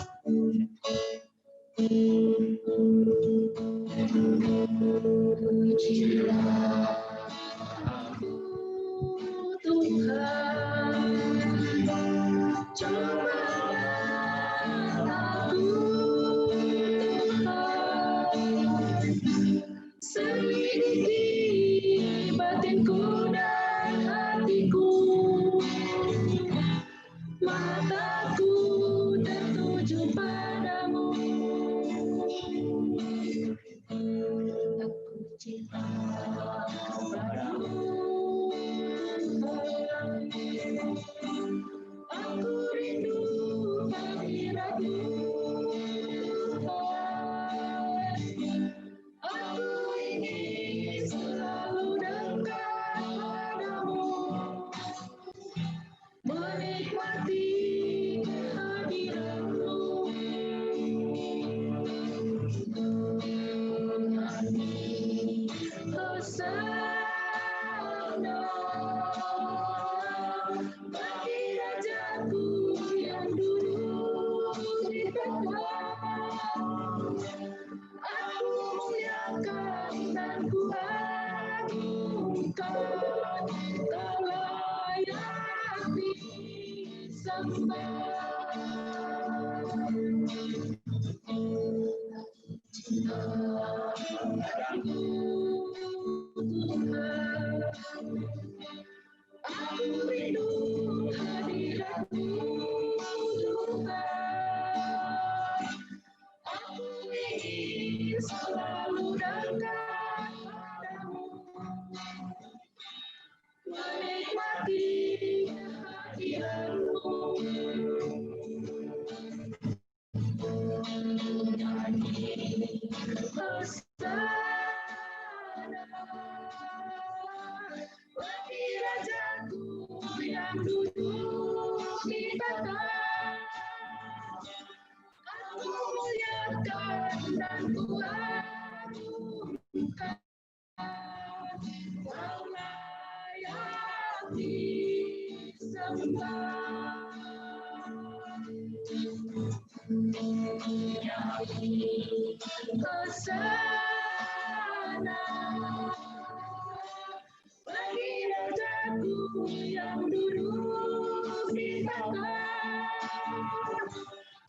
Pujilah aku Tuhan, cobalah aku Tuhan, selidiki batinku dan hatiku, mataku tertuju padamu. Aku cinta padamu, aku rindu kehadiratmu. Aku ingin selalu dekat padamu. Selalu dekat padamu, menikmati kehadiranmu, nyanyi hosana bagi Rajaku yang duduk di tahta. Aku muliakan dan kuagungkan, Kau layak disembah. Nyanyi hosana bagi Rajaku yang duduk di tahta.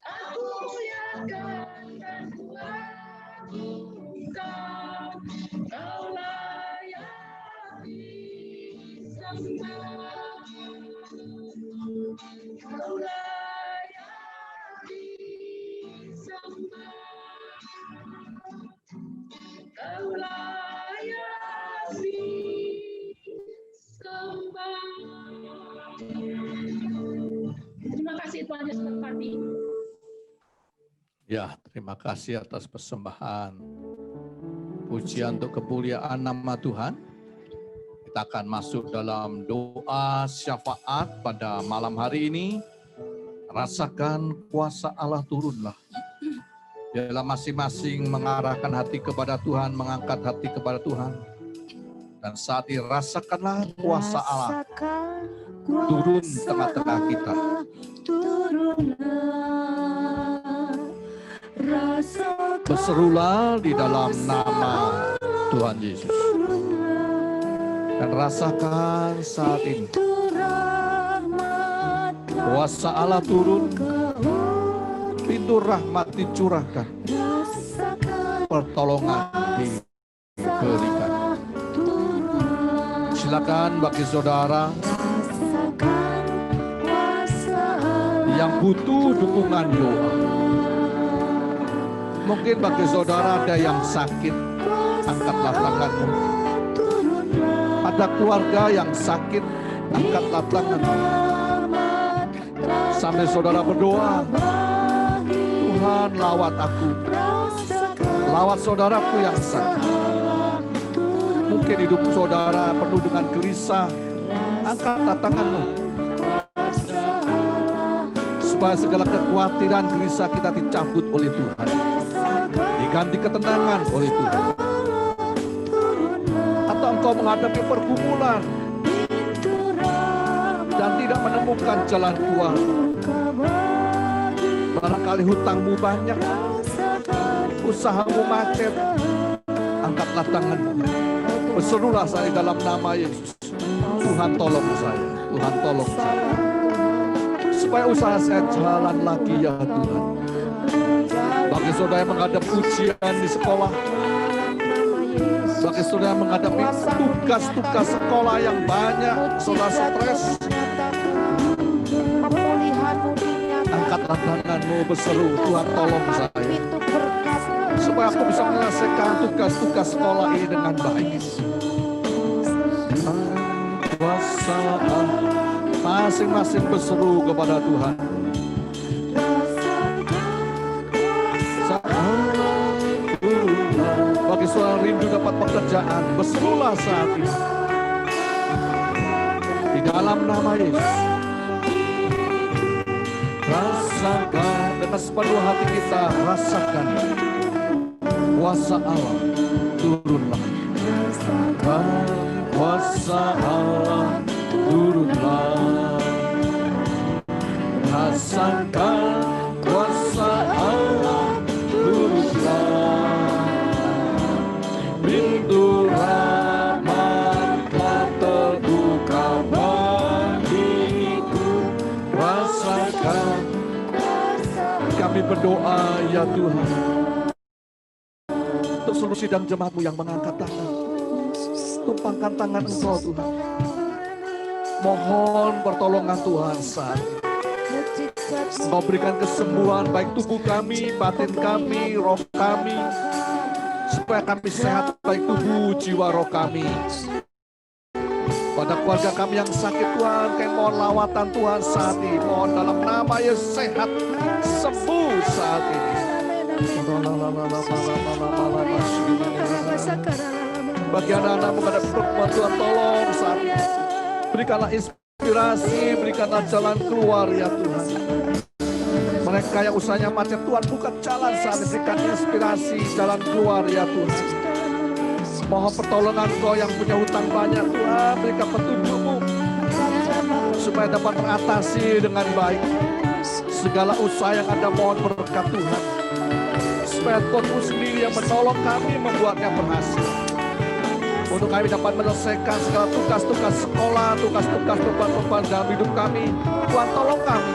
Aku muliakan dan kuagungkan, Kau layak disembah. Kau layak disembah. Kau layak disembah. Terima kasih Tuhan Yesus memberkati. Ya, terima kasih atas persembahan pujian untuk kemuliaan nama Tuhan. Kita akan masuk dalam doa syafaat pada malam hari ini. Rasakan kuasa Allah turunlah. Dalam masing-masing mengarahkan hati kepada Tuhan, mengangkat hati kepada Tuhan. Dan saat ini rasakanlah kuasa Allah turun tengah-tengah kita. Berserulah di dalam nama Tuhan Yesus. Dan rasakan saat ini kuasa Allah turun, pintu rahmat dicurahkan, pertolongan diberikan. Silakan bagi saudara yang butuh dukungan doa. Mungkin bagi saudara ada yang sakit, angkatlah tanganmu. Ada keluarga yang sakit, angkatlah tanganmu. Sambil saudara berdoa, Tuhan lawat aku, lawat saudaraku yang sakit. Mungkin hidup saudara penuh dengan gelisah, angkatlah tanganmu. Supaya segala kekhawatiran gelisah kita dicabut oleh Tuhan, diganti ketenangan oleh Tuhan. Atau engkau menghadapi pergumulan dan tidak menemukan jalan keluar. Barangkali hutangmu banyak, usahamu macet, angkatlah tanganmu. Berserulah saya dalam nama Yesus. Tuhan tolong saya, Tuhan tolong saya. Supaya usaha saya jalan lagi ya Tuhan. Bagi saudara yang menghadap ujian di sekolah, bagi saudara yang menghadapi tugas-tugas sekolah yang banyak, saudara stres, angkatlah tanganmu, berseru, Tuhan tolong saya. Supaya aku bisa menyelesaikan tugas-tugas sekolah ini dengan baik. Kuasa masing-masing berseru kepada Tuhan. Bagi saudara rindu dapat pekerjaan, berserulah saat ini. Di dalam nama Yesus. Rasakan dengan sepenuh hati kita, rasakan kuasa Allah turunlah. Kuasa Allah turunlah. Rasakan kuasa Allah turunlah. Pintu rahmat telah terbuka bagiku. Rasakan ya Tuhan. Untuk seluruh sidang jemaat-Mu yang mengangkat tangan, tumpangkan tangan Engkau Tuhan. Mohon pertolongan Tuhan saat ini. Engkau berikan kesembuhan baik tubuh kami, batin kami, roh kami, supaya kami sehat baik tubuh, jiwa, roh kami. Pada keluarga kami yang sakit Tuhan, kami mohon lawatan Tuhan saat ini. Mohon dalam nama Yesus sehat, sembuh saat ini. Bagi anak-anak menghadapi perempuan Tuhan, tolong saat ini. Berikanlah inspirasi, berikanlah jalan keluar ya Tuhan. Mereka yang usahanya macet, Tuhan buka jalan saat ini. Berikan inspirasi, jalan keluar ya Tuhan. Mohon pertolongan Kau yang punya hutang banyak Tuhan. Berikan petunjuk-Mu supaya dapat teratasi dengan baik. Segala usaha yang ada mohon berkat Tuhan. Supaya Tuhan sendiri yang menolong kami membuatnya berhasil. Untuk kami dapat menyelesaikan segala tugas-tugas sekolah, tugas-tugas beban-beban dalam hidup kami. Tuhan tolong kami.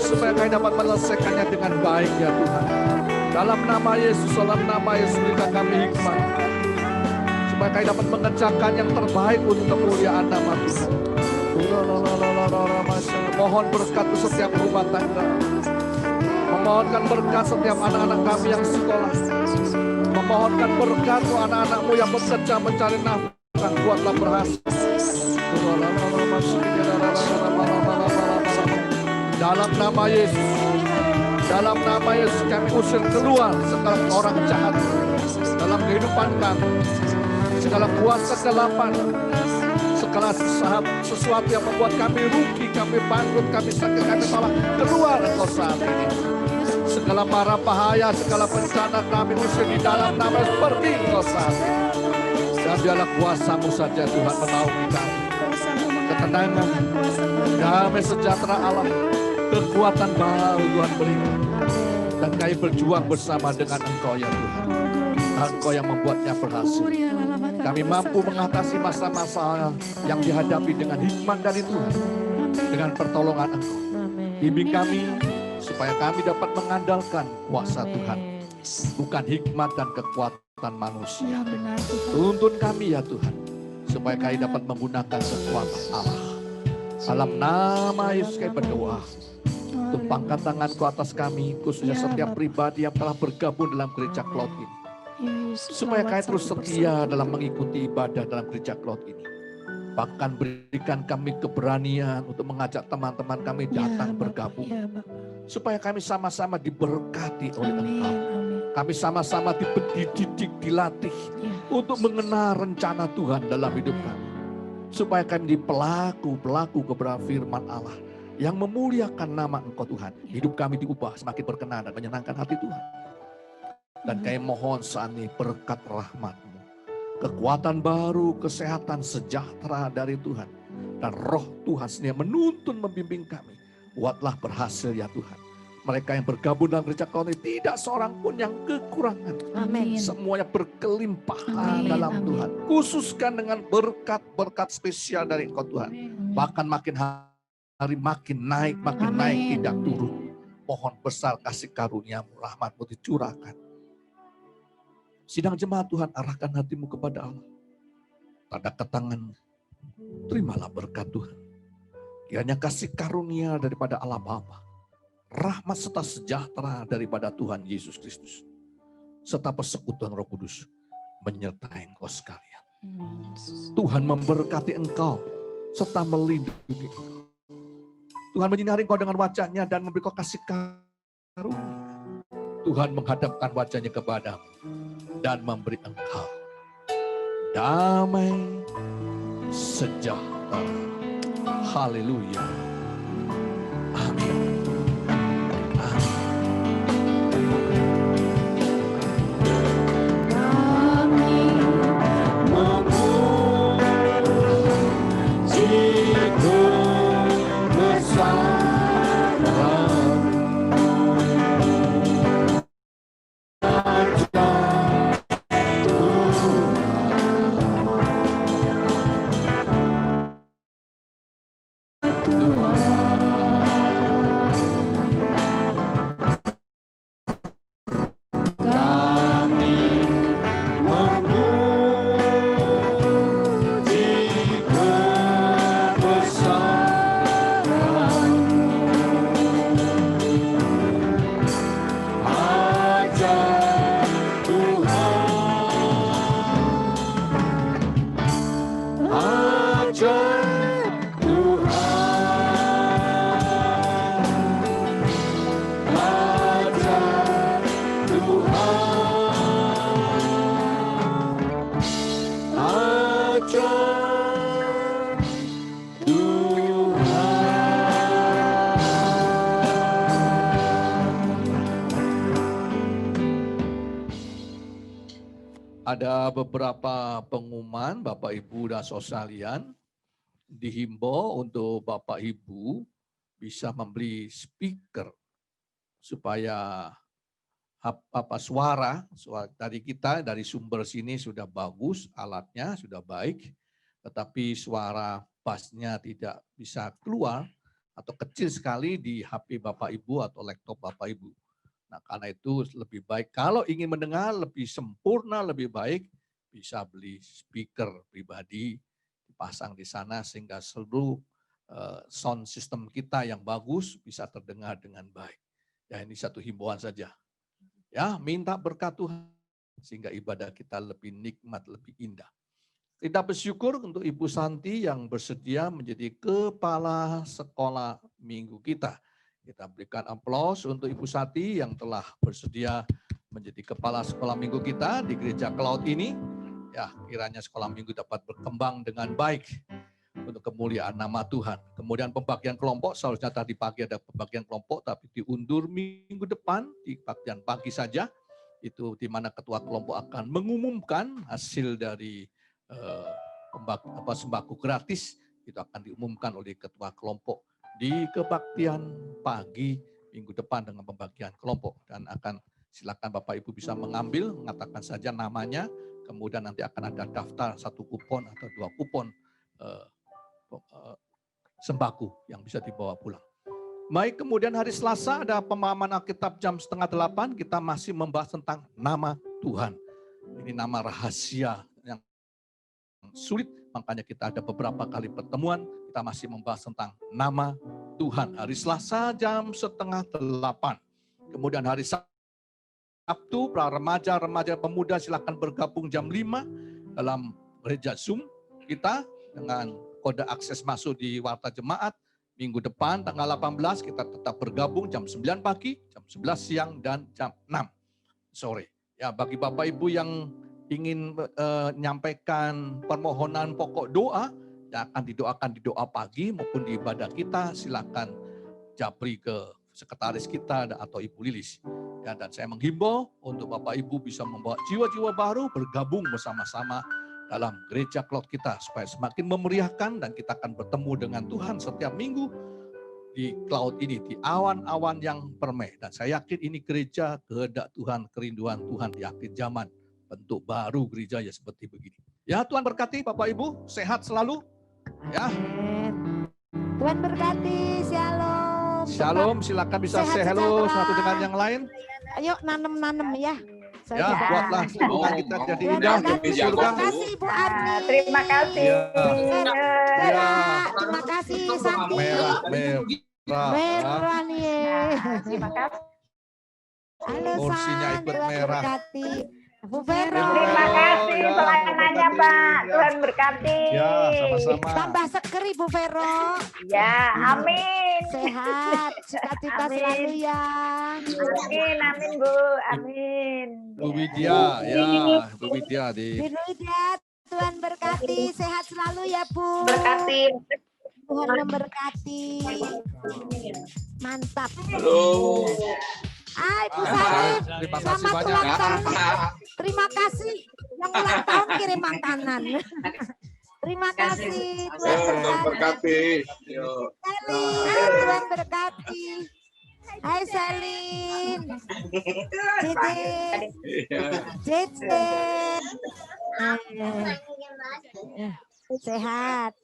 Supaya kami dapat menyelesaikannya dengan baik ya Tuhan. Dalam nama Yesus, berikan kami hikmat. Supaya kami dapat mengerjakan yang terbaik untuk kemuliaan nama Tuhan. Mohon berkat untuk setiap rumah tangga. Memohonkan berkat setiap anak-anak kami yang sekolah. Memohonkan berkat untuk anak-anak-Mu yang bekerja mencari nafkah, buatlah berhasil. Dalam nama Yesus, kami usir keluar segala orang jahat dalam kehidupan kami. Segala kuasa kegelapan, segala sesuatu yang membuat kami rugi, kami bangkrut, kami sakit, kami salah, keluar Engkau saat ini. Segala mara bahaya, segala bencana kami usir di dalam nama seperti Engkau saat ini. Dan biarlah kuasa-Mu saja Tuhan menaungi kami. Ketenangan, damai sejahtera Allah, kekuatan baru Tuhan berikan. Dan kami berjuang bersama dengan Engkau ya Tuhan. Engkau yang membuatnya berhasil. Kami mampu mengatasi masa-masa yang dihadapi dengan hikmat dari Tuhan. Dengan pertolongan Engkau. Bimbing kami supaya kami dapat mengandalkan kuasa Tuhan. Bukan hikmat dan kekuatan manusia. Tuntun kami ya Tuhan. Supaya kami dapat menggunakan kekuatan Allah. Dalam nama Yesus kami berdoa. Tumpangkan tangan-Ku atas kami, khususnya setiap pribadi yang telah bergabung dalam gereja Cloud ini. Supaya kami terus setia dalam mengikuti ibadah dalam gereja Cloud ini. Bahkan berikan kami keberanian untuk mengajak teman-teman kami datang bergabung. Supaya kami sama-sama diberkati oleh Engkau. Kami sama-sama dididik, dilatih untuk mengenal rencana Tuhan dalam hidup kami. Supaya kami pelaku kebenaran firman Allah yang memuliakan nama Engkau Tuhan. Hidup kami diubah semakin berkenan dan menyenangkan hati Tuhan. Dan kami mohon saat ini berkat rahmat-Mu, kekuatan baru, kesehatan, sejahtera dari Tuhan. Dan roh Tuhan sendiri menuntun, membimbing kami. Buatlah berhasil ya Tuhan. Mereka yang bergabung dalam gereja Kau ini tidak seorang pun yang kekurangan. Amin. Semuanya berkelimpahan dalam Tuhan. Khususkan dengan berkat-berkat spesial dari Engkau Tuhan. Bahkan makin hari makin naik, tidak turun. Mohon besar kasih karunia-Mu, rahmat-Mu dicurahkan. Sidang jemaat Tuhan, arahkan hatimu kepada Allah. Tanda ke tangan, terimalah berkat Tuhan. Kiranya kasih karunia daripada Allah Bapa, rahmat serta sejahtera daripada Tuhan Yesus Kristus, serta persekutuan Roh Kudus menyertai engkau sekalian. Tuhan memberkati engkau serta melindungi engkau. Tuhan menyinari engkau dengan wajah-Nya dan memberi kau kasih karunia. Tuhan menghadapkan wajah-Nya kepadamu dan memberi engkau damai sejahtera. Haleluya. Amin. Tuhan Ada beberapa pengumuman Bapak Ibu dan saudara sekalian, dihimbau untuk Bapak Ibu bisa membeli speaker supaya suara dari kita, dari sumber sini sudah bagus, alatnya sudah baik, tetapi suara bassnya tidak bisa keluar atau kecil sekali di HP Bapak Ibu atau laptop Bapak Ibu. Nah, karena itu lebih baik kalau ingin mendengar lebih sempurna, lebih baik bisa beli speaker pribadi, dipasang di sana sehingga seluruh sound system kita yang bagus bisa terdengar dengan baik. Ya, ini satu himbauan saja. Ya, minta berkat Tuhan sehingga ibadah kita lebih nikmat, lebih indah. Kita bersyukur untuk Ibu Santi yang bersedia menjadi kepala sekolah minggu kita. Kita berikan aplaus untuk Ibu Santi yang telah bersedia menjadi kepala sekolah minggu kita di gereja Cloud ini. Ya, kiranya sekolah minggu dapat berkembang dengan baik untuk kemuliaan nama Tuhan. Kemudian pembagian kelompok, seharusnya tadi pagi ada pembagian kelompok, tapi diundur minggu depan di bagian pagi saja. Itu di mana ketua kelompok akan mengumumkan hasil dari sembako gratis. Itu akan diumumkan oleh ketua kelompok di kebaktian pagi minggu depan dengan pembagian kelompok. Dan akan silakan Bapak Ibu bisa mengambil, mengatakan saja namanya, kemudian nanti akan ada daftar 1 kupon atau 2 kupon sembako yang bisa dibawa pulang. Baik, kemudian hari Selasa ada pemahaman Alkitab jam 7:30, kita masih membahas tentang nama Tuhan. Ini nama rahasia yang sulit, makanya kita ada beberapa kali pertemuan, kita masih membahas tentang nama Tuhan. Hari Selasa jam 7:30. Kemudian hari Sabtu, para remaja pemuda silakan bergabung jam 5 dalam gereja Zoom kita dengan kode akses masuk di Warta Jemaat. Minggu depan tanggal 18 kita tetap bergabung jam 9 pagi, jam 11 siang, dan jam 6 sore. Ya, bagi Bapak Ibu yang ingin menyampaikan permohonan pokok doa yang akan didoakan di doa pagi maupun di ibadah kita, silakan japri ke sekretaris kita atau Ibu Lilis. Ya, dan saya menghimbau untuk Bapak Ibu bisa membawa jiwa-jiwa baru bergabung bersama-sama dalam gereja Cloud kita supaya semakin memeriahkan dan kita akan bertemu dengan Tuhan setiap minggu di Cloud ini, di awan-awan yang permai. Dan saya yakin ini gereja kehendak Tuhan, kerinduan Tuhan di akhir zaman. Bentuk baru gereja ya seperti begini. Ya, Tuhan berkati Bapak Ibu, sehat selalu. Ya. Tuhan berkati, shalom. Shalom, silakan bisa say hello satu dengan yang lain. Ayo nanem-nanem ya. Ya, buatlah hubungan kita jadi indah di surga. Terima kasih Bu Arni. Terima kasih. Ya. Terima kasih Santi. Merah nih. Terima kasih. Halo kursinya San, ikut Tuhan merah. berkati. Bu Vero. Terima kasih pelayanannya Pak. Tuhan berkati. Ya, sama-sama. Tambah seger Bu Vero. Ya, amin. Sehat, sukacita selalu ya. Amin, amin Bu. Amin. Bu Widya, ya, Bu Widya di. Bu Widya, Tuhan berkati, sehat selalu ya Bu. Berkati. Tuhan memberkati. Mantap. Halo. Hai Bu Sarif, Terima kasih selamat banyak. ulang tahun. Terima kasih yang ulang tahun kirim makanan. Terima kasih. Tuhan berkati. Selin, Tuhan berkati. Hai Selin. Cici. Sehat.